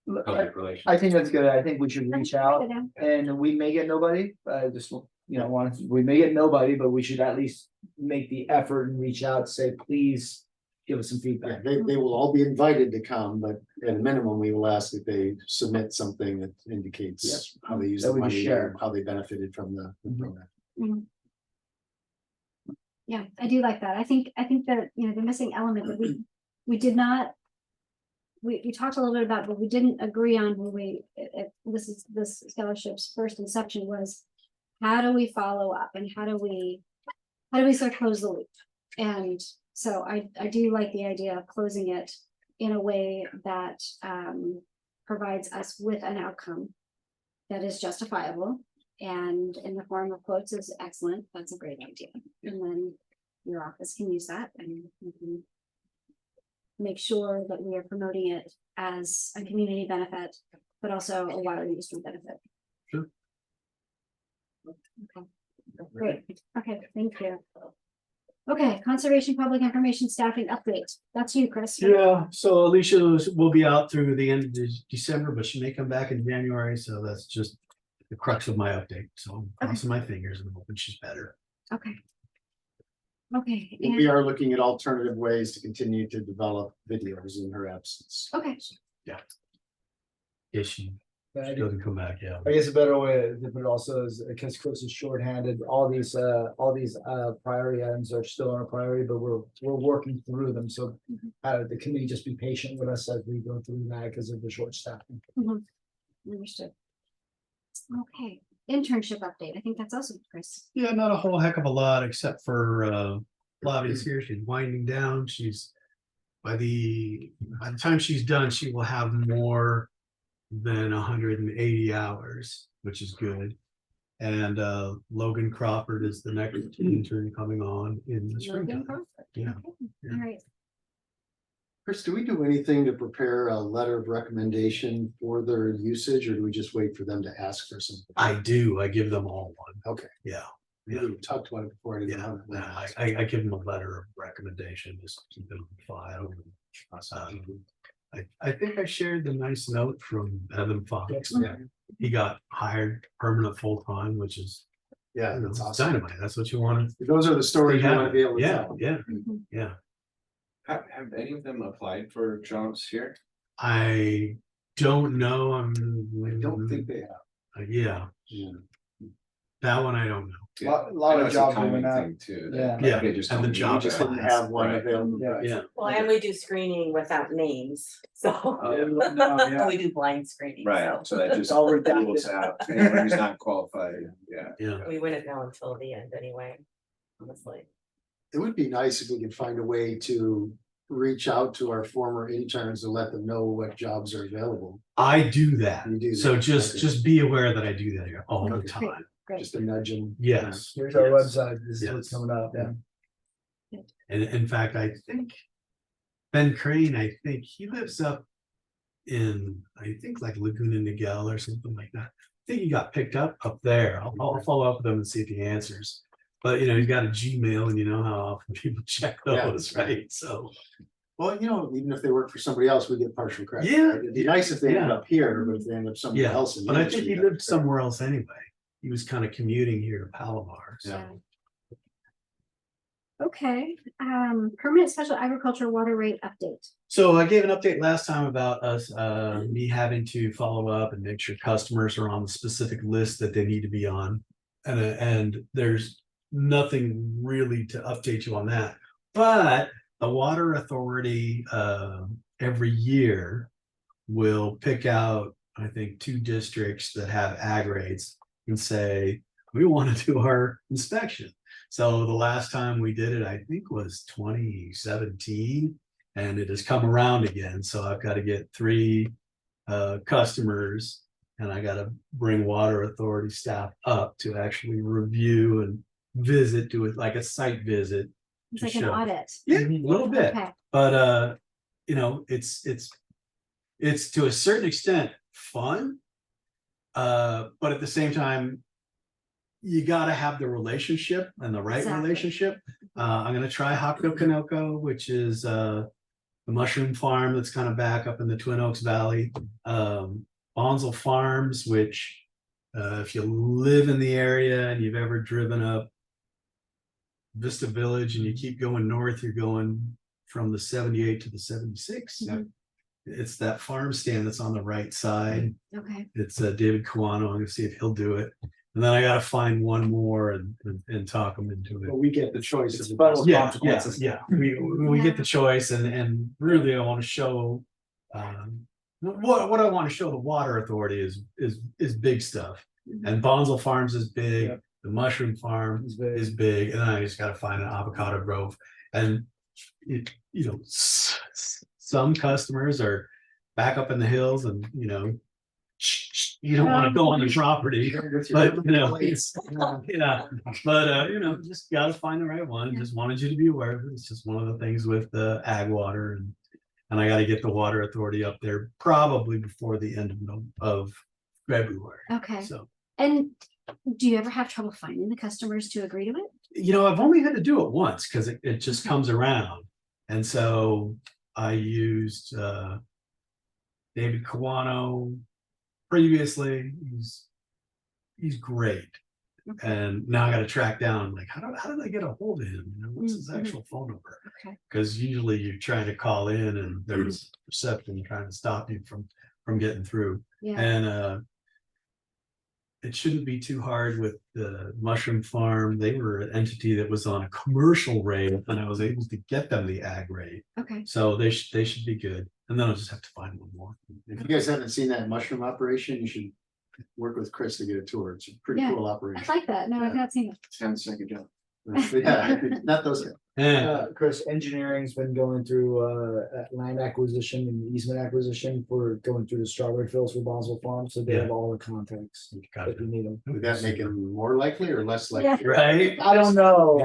I public relations. I think that's good. I think we should reach out and we may get nobody, we may get nobody, but we should at least make the effort and reach out, say, please give us some Yeah, feedback. they will all be invited to come, but at a minimum, we will ask that they submit something that indicates how they use That the we can money, share. or how they benefited from the program. Mhm. Yeah, I do like that. I think that, the missing element that we did not. We talked a little bit about, but we didn't agree on when this scholarship's first inception was. How do we follow up and how do we sort of close the loop? And so I do like the idea of closing it in a way that provides us with an outcome that is justifiable. And in the form of quotes is excellent. That's a great idea. And then your office can use that and you can make sure that we are promoting it as a community benefit, but also a water industry benefit. Sure. Okay, great. Okay, thank you. Okay, conservation public information staffing update. That's you, Chris. Yeah, so Alicia will be out through the end of December, but she may come back in January, so that's just the crux of my update. So I'm crossing my fingers and hoping she's better. Okay. Okay, We and, are looking at alternative ways to continue to develop videos in her absence. okay, If she I doesn't come back, yeah. guess a better way to put it also is, because Chris is shorthanded, all these priority items are still our priority, but we're working through them, so. The committee just be patient with us as we go through that because of the short staffing. understood. Okay, internship update. I think that's also Chris. Yeah, not a whole heck of a lot, except for Flavia's here. She's winding down. She's by the time she's done, she will have more than 180 hours, which is good. And Logan Crawford is the next intern coming on in the Logan springtime. Crawford. Yeah. All right. Chris, do we do anything to prepare a letter of recommendation for their usage, or do we just wait for them to ask for something? I do. I give them all one. Okay. Yeah. We talked about it before. I didn't know Yeah, how that went. I give them a letter of recommendation, just keep it on file. I think I shared the nice note from Evan Fox. Yeah. He got hired permanent full-time, which is Yeah, that's awesome. dynamite. That's what you want to. Those are the stories you want to be able to Yeah, tell. yeah, Mhm. yeah. Have any of them applied for jobs here? I don't know. I don't think they have. Yeah, Yeah. that one I don't know. Lot I know of it's a jobs timing going out. thing too. Yeah. Yeah, They just and the don't job need Just it. didn't have one Right. available. Yeah. Yeah. Well, and we do screening without names, so. Yeah. We do blind screening, Right, so so that just All redacted. rules out anyone who's not qualified, yeah. Yeah. we wouldn't know until the end anyway, honestly. It would be nice if we could find a way to reach out to our former interns and let them know what jobs are available. I do that. You do So that, just okay. just be aware that I do that here all the Okay. time. Great. Just a nudge them. Yes. Here's our yes. website, this is what's Yes. coming up, yeah. And in fact, I think Ben Crane, I think he lives up in, I think like Laguna Niguel or something like that. I think he got picked up there. I'll follow up with him and see if he answers. But he's got a Gmail, and you know how often people check Yeah. those, right? So Well, even if they work for somebody else, we get partial credit. Yeah. It'd be nice if they end Yeah. up here, but if they end up somewhere yeah, else. In the but I think industry, he that's lived fair. somewhere else anyway. He was kind of commuting here to Palomar. So. Yeah. Okay, permanent special agriculture water rate update. So I gave an update last time about me having to follow up and make sure customers are on the specific list that they need to be on. And there's nothing really to update you on that. But the water authority, every year will pick out, I think, 2 districts that have ag rates and say, we want to do our inspection. So the last time we did it, I think was 2017, and it has come around again. So I've got to get 3 customers, and I got to bring water authority staff up to actually review and visit, do it like a site visit. It's to like an show. audit. Yeah, a little bit, Okay. but it's to a certain extent fun. But at the same time, you got to have the relationship and the right Exactly. relationship. I'm going to try Hopko, which is the mushroom farm that's kind of back up in the Twin Oaks Valley. Bonsall Farms, which if you live in the area and you've ever driven up Vista Village and you keep going north, you're going from the 78 to the 76. Mhm. It's that farm stand that's on the right side. Okay, It's David Kawano. I'm gonna see if he'll do it. And then I gotta find one more and talk them into But it. we get the choice of the federal Yeah, consequences. yeah. We get the choice, and really I want to show what I want to show the water authority is big stuff. And Bonsall Farms is big, Yep. the mushroom farm It's big. is big, and then I just gotta find an avocado grove. And some customers are back up in the hills, and you don't want to go on the property, but it's yeah. But just gotta find the right one. Just wanted you to be aware of it. It's just one of the things with the ag water, and I got to get the water authority up there probably before the end of February. okay. So And do you ever have trouble finding the customers to agree to it? I've only had to do it once because it just comes around. And so I used David Kawano previously. He's great. Okay. And now I got to track down, like, how did I get a hold of him? What's his Mhm. actual phone number? Okay. Because usually you're trying to call in and there's reception trying to stop you from getting through. Yeah, And it shouldn't be too hard with the mushroom farm. They were an entity that was on a commercial rate, and I was able to get them the ag rate. okay. So they should be good. And then I'll just have to find one more. If you guys haven't seen that mushroom operation, you should work with Chris to get a tour. It's a pretty Yeah. cool I operation. like that. No, I've not seen it. Sounds like a job. Yeah, not those. Chris, engineering's been going through land acquisition and easement acquisition for going through the strawberry fields for Boswell Farm, so they Yeah. have all the contacts if you need them. Would that make it more likely or less Yeah. likely? Right? I don't know.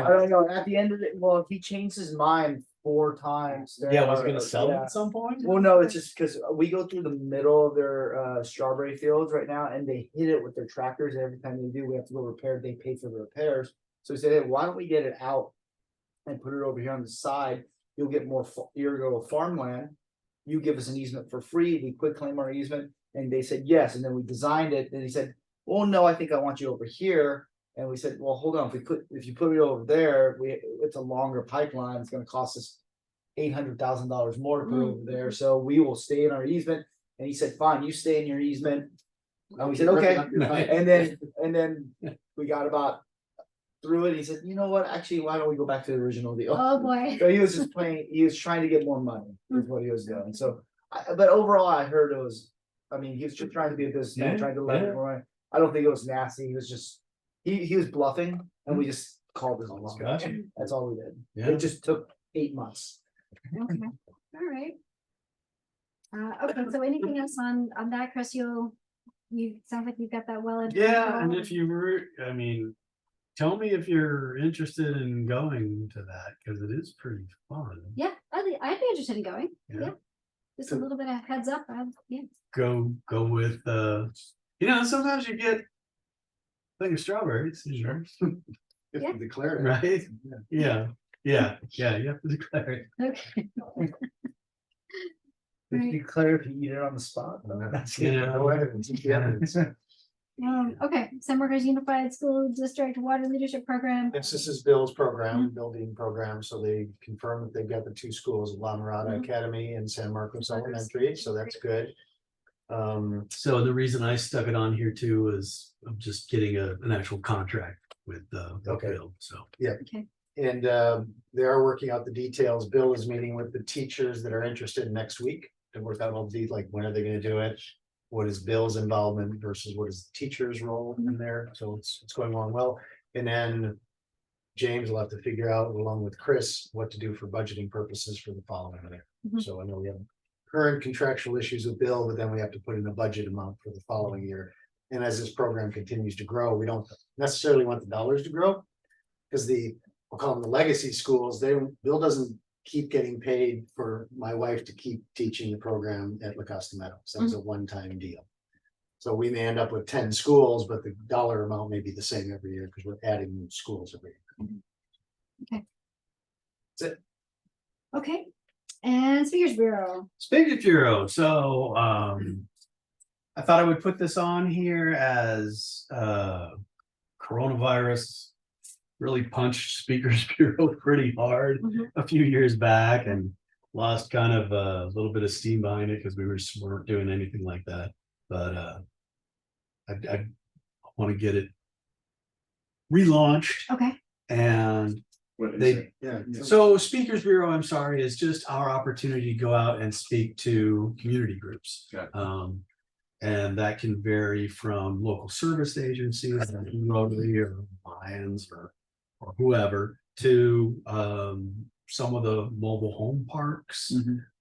At the end of it, well, if he changed his mind 4 times. Yeah, I was gonna sell it yeah. at some point. Well, no, it's just because we go through the middle of their strawberry fields right now, and they hit it with their tractors. And every time they do, we have to go repair. They pay for the repairs. So we said, hey, why don't we get it out and put it over here on the side? You'll get more. You'll go farmland. You give us an easement for free. We quit claim our easement, and they said yes. And then we designed it. And he said, "Oh no, I think I want you over here." And we said, "Well, hold on. If you put it over there, it's a longer pipeline. It's going to cost us $800,000 more to put it over there. So we will stay in our easement." And he said, "Fine, you stay in your easement." And we said, "Okay." And then we got about through it. He said, "You know what? Actually, why don't we go back to the original deal?" Oh, boy. So he was just playing. He was trying to get more money. Is what he was doing. So, but overall, I heard it was. I mean, he was just trying to be a businessman, Yeah, trying to let yeah. it run. I don't think it was nasty. He was just he was bluffing, and we just called his bluff. Gotcha. That's all we did. Yeah. It just took 8 months. Okay, all right. Okay, so anything else on that, Chris? You sounds like you've got that well. under Yeah, control. and if you were, tell me if you're interested in going to that, because it is pretty fun. Yeah, I'd be interested in going. Yeah. Yeah. just a little bit of heads up, yeah. Go with, sometimes you get thing of strawberries, sure. If Yeah. you declare it. Right? Yeah, you have to declare it. Okay. If Right. you declare if you eat it on the spot. That's it. Yeah. Go ahead and keep the evidence. Okay, San Marcos Unified School District Water Leadership Program. Yes, this is Bill's program, building program, so they confirmed that they've got the two schools, La Mirada Academy and San Marcos Elementary, so that's good. So the reason I stuck it on here too is I'm just getting an actual contract with Okay. Bill, so. And they are working out the details. Bill is meeting with the teachers that are interested next week to work out all the, like, when are they gonna do it? What is Bill's involvement versus what is the teacher's role in there? So it's going along well. And then James will have to figure out, along with Chris, what to do for budgeting purposes for the following year. Mhm. So I know we have current contractual issues with Bill, but then we have to put in a budget amount for the following year. And as this program continues to grow, we don't necessarily want the dollars to grow. Because we'll call them the legacy schools, Bill doesn't keep getting paid for my wife to keep teaching the program at La Costa Meadows. That was a one-time deal. So we may end up with 10 schools, but the dollar amount may be the same every year because we're adding new schools every year. Okay. That's it. Okay, and Speakers Bureau. Speaking of Bureau, so I thought I would put this on here as coronavirus really punched Speakers Bureau pretty hard a few years back and lost kind of a little bit of steam behind it because we weren't doing anything like that. But I want to get it relaunched, Okay. and What is they it? Yeah. so Speakers Bureau, I'm sorry, is just our opportunity to go out and speak to community groups. Got it. And that can vary from local service agencies, like Rotary or Lions or whoever, to some of the mobile home parks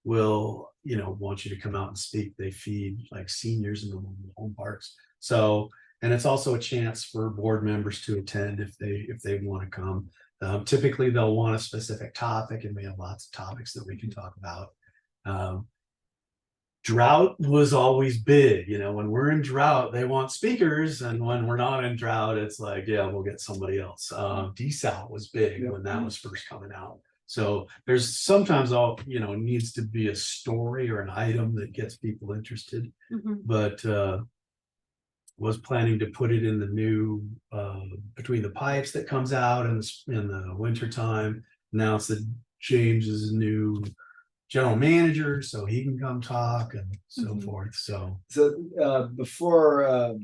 will, want you to come out and speak. They feed like seniors in the mobile home parks. So, and it's also a chance for board members to attend if they want to come. Typically, they'll want a specific topic, and we have lots of topics that we can talk about. Drought was always big, when we're in drought, they want speakers, and when we're not in drought, it's like, yeah, we'll get somebody else. Desal was big when that was first coming out. So there's sometimes needs to be a story or an item that gets people interested, but was planning to put it in the new Between the Pipes that comes out in the winter time. Now it's James's new general manager, so he can come talk and so forth. So before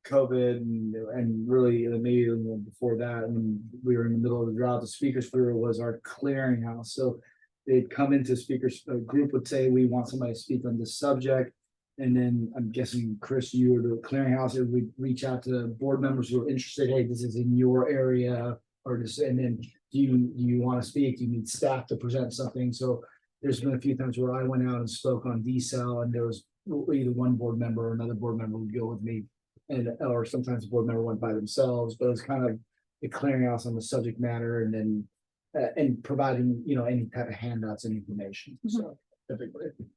COVID and really maybe even before that, when we were in the middle of the drought, the Speakers Bureau was our clearinghouse. So they'd come into speakers, a group would say, we want somebody to speak on this subject. And then I'm guessing, Chris, you were the clearinghouse, and we'd reach out to board members who are interested. Hey, this is in your area, or this, and then do you want to speak? Do you need staff to present something? So there's been a few times where I went out and spoke on DCEL, and there was either one board member or another board member would go with me, or sometimes the board member went by themselves. But it was kind of a clearinghouse on the subject matter, and then and providing any type of handouts and information. So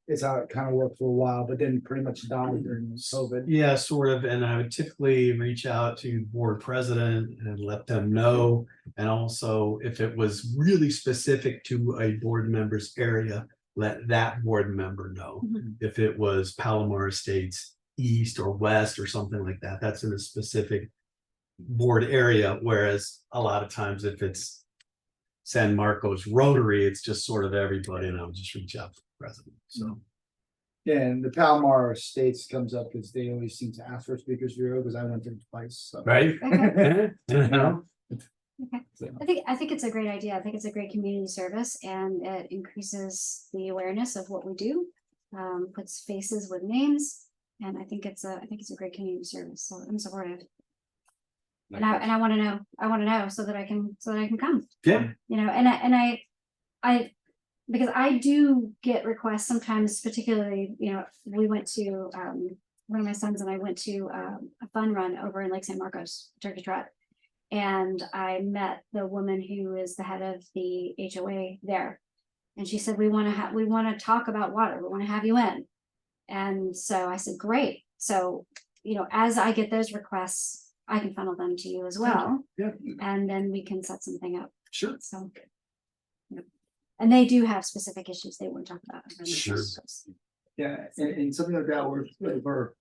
it's how it kind of worked for a while, but then pretty much died during COVID. yeah, sort of. And I would typically reach out to board president and let them know. And also, if it was really specific to a board member's area, let that board member know. If it was Palomar Estates East or West or something like that, that's in a specific board area. Whereas a lot of times, if it's San Marcos Rotary, it's just sort of everybody, and I would just reach out to the president. So Yeah, and the Palomar Estates comes up because they always seem to ask for Speakers Bureau, because I went there twice. So. right. Okay. I think it's a great idea. I think it's a great community service, and it increases the awareness of what we do, puts faces with names, and I think it's a great community service. So I'm supportive. And I want to know so that I can come. Yeah. And I because I do get requests sometimes, particularly, we went to one of my sons and I went to a fun run over in Lake San Marcos, Turkey Trot. And I met the woman who is the head of the HOA there. And she said, we want to talk about water. We want to have you in. And so I said, great. So, as I get those requests, I can funnel them to you as well. Yeah, And then we can set something up. sure. So. And they do have specific issues they want to talk about. Sure. Yeah, and something like that where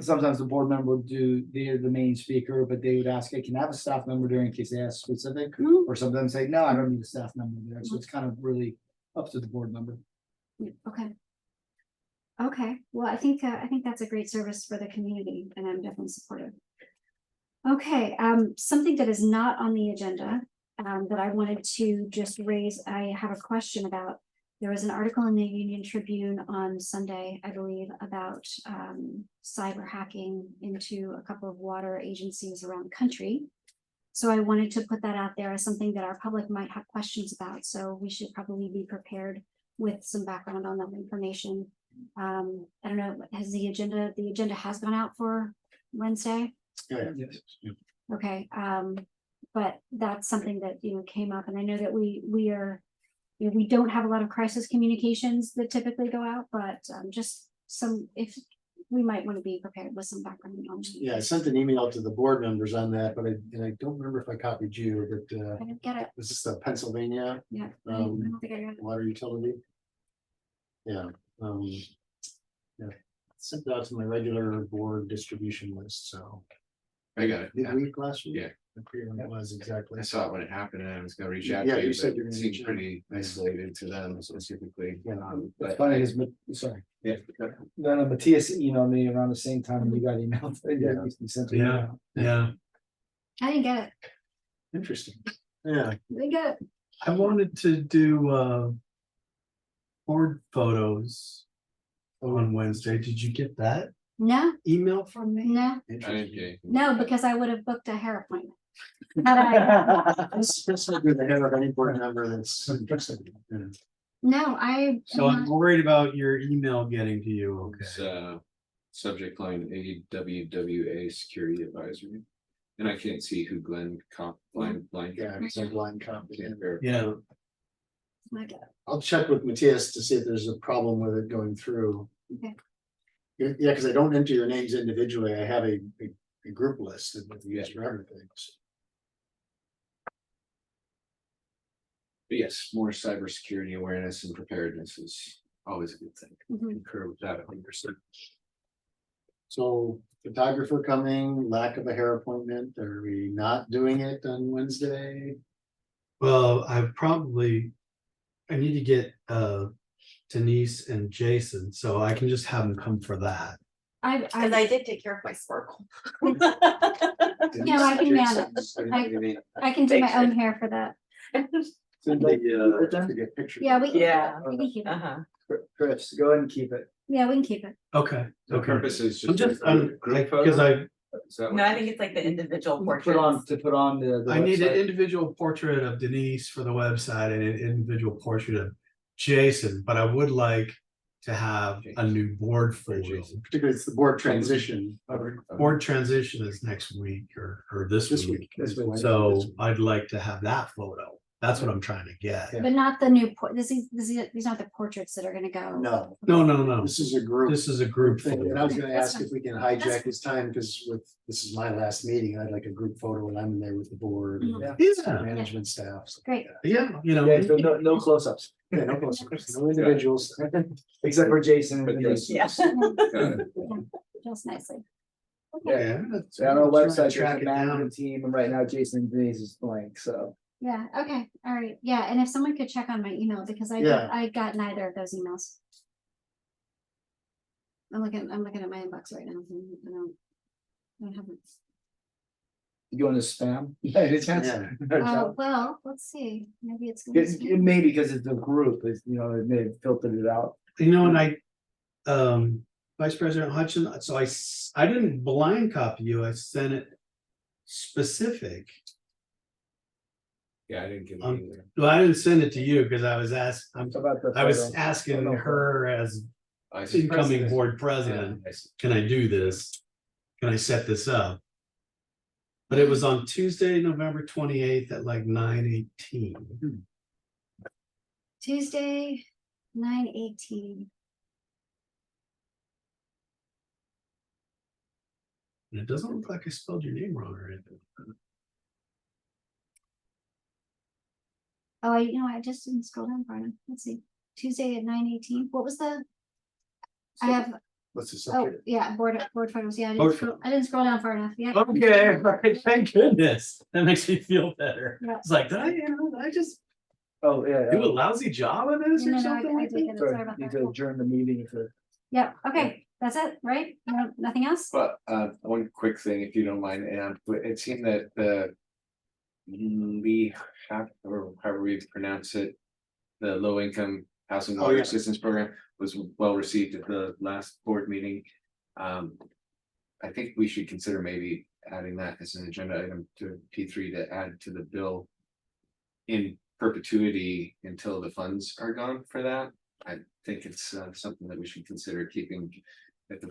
sometimes the board member would do, they're the main speaker, but they would ask, hey, can I have a staff member there in case they ask specific? Mhm. Or sometimes say, no, I don't need a staff member there. So it's kind of really up to the board member. Okay. Okay, well, I think that's a great service for the community and I'm definitely supportive. Okay, something that is not on the agenda, that I wanted to just raise, I have a question about. There was an article in the Union Tribune on Sunday, I believe, about cyber hacking into a couple of water agencies around the country. So I wanted to put that out there as something that our public might have questions about, so we should probably be prepared with some background on that information. I don't know, has the agenda has gone out for Wednesday? Yeah. Okay, but that's something that, came up, and I know that we are, we don't have a lot of crisis communications that typically go out, but just if we might want to be prepared with some background on. Yeah, I sent an email to the board members on that, but I don't remember if I copied you, but I didn't get it, this is the Pennsylvania yeah, I don't think I got it. water utility. Yeah, yeah, sent it out to my regular board distribution list, so. I got it. Yeah. Midweek last week? Yeah. I forget when it was exactly. I saw it when it happened and I was gonna reach out Yeah, to you you, said but you're it gonna seemed reach out. pretty isolated to them specifically. Yeah. It's But funny, because, sorry, yeah, then Matthias emailed me around the same time and you got emailed. Yeah. You sent it. Yeah, yeah. I didn't get it, Interesting. Yeah, I didn't get it. I wanted to do board photos on Wednesday. Did you get that No, email from me? no, I interesting. didn't get anything. no, because I would have booked a hair appointment. Had I- This would be the head of any board member that's interested. Yeah. No, I. So am I'm not- worried about your email getting to you, It's okay? subject line AWWA security advisory. And I can't see who Glenn blind. Yeah, it's a blind copy. Yeah, I get it. I'll check with Matthias to see if there's a problem with it going through. Okay. Yeah, because I don't enter your names individually. I have a group list that we use for everything. So. But yes, more cybersecurity awareness and preparedness is always a good thing. Mhm. Concur with that 100%. So photographer coming, lack of a hair appointment, are we not doing it on Wednesday? well, I need to get Denise and Jason, so I can just have them come for that. Cause I did take care of my sparkle. Yeah, I can manage. I can do my own hair for that. To get pictures. Yeah, we can. Yeah. We can keep it. Uh-huh. Chris, go ahead and keep it. Yeah, we can keep it. Okay, The okay. purpose is I'm just. just, because Is that No, what- I think it's like the individual Put on, portraits. to put on the. I need an website. individual portrait of Denise for the website and an individual portrait of Jason, but I would like to have a new board photo. Particularly it's the board transition. Board transition is next week or this This week. week. So I'd like to have that photo. That's what I'm trying to get. Yeah. But not the new, these are not the portraits that are gonna go. No, No. this is a group. This is a group thing, and I photo. was gonna ask if we can hijack this time, because this is my last meeting, I'd like a group photo when I'm in there with the board. and Mhm. Yeah, Management staff. stuff Great. like that. yeah, Yeah, so no close-ups, Yeah, no close-ups, no individuals. except for Jason. But and yes. Denise. Yeah. Got it. Just nicely. Yeah. Yeah. So on our Trying to website, there's track a it down. management team, and right now Jason and Denise is blank, so. Yeah, okay, all right, yeah, and if someone could check on my email, because Yeah. I got neither of those emails. I'm looking at my inbox right now. I don't have it. You going to spam? Yeah, it's Yeah. Well, let's see, maybe it's. It may because it's a group, it's, it may have filtered it out. You know, and Vice President Hutchin, so I didn't blind copy you, I sent it specific. Yeah, I didn't get it Um, either. Well, I didn't send it to you because I was How about the I was photo? asking her as I see incoming president. board president, Yeah, I see. can I do this? Can I set this up? But it was on Tuesday, November 28th at like 9:18. Tuesday, 9:18. And it doesn't look like I spelled your name wrong or anything. Oh, I just didn't scroll down far enough. Let's see. Tuesday at 9:18. What was the? I have, What's the oh, subject? yeah, board photos. Yeah, Board I didn't scroll down far enough. Yeah. Okay, all right, thank goodness. That makes me feel better. Yeah. It's like, did I just Oh, yeah. do a lousy job of this No, or no, something I like did that? get it. Sorry, Sorry about need that. to adjourn the meeting for. Yeah, okay, that's it, right? No, nothing else? But one quick thing, if you don't mind, and it seemed that the we have, or however we pronounce it, the low income housing Oh, water yeah. assistance program was well received at the last board meeting. I think we should consider maybe adding that as an agenda item to P3 to add to the bill in perpetuity until the funds are gone for that. I think it's something that we should consider keeping at the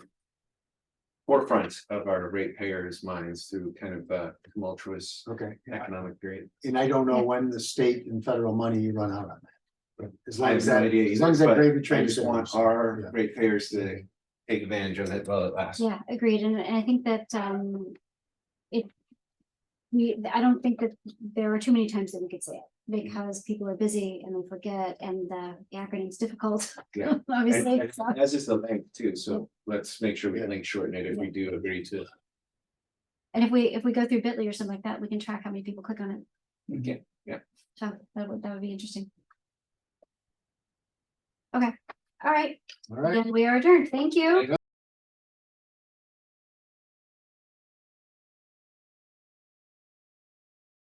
forefront of our ratepayers' minds through kind of tumultuous Okay, economic period. and I don't know when the state and federal money run out on that. But as I long have as no that, idea as long as either, that but gravy I train. just want sails. our Yeah. ratepayers to take advantage of it while it lasts. Yeah, agreed, and I think that, I don't think that there are too many times that we could say it, because people are busy and they forget, and the acronym's difficult. Yeah. Obviously, And so. as is the length too, so let's make sure we link shorten it if we do agree to. And if we go through Bitly or something like that, we can track how many people click on it. Okay, yeah. So that would be interesting. Okay, all right, All right. then we are adjourned. Thank you.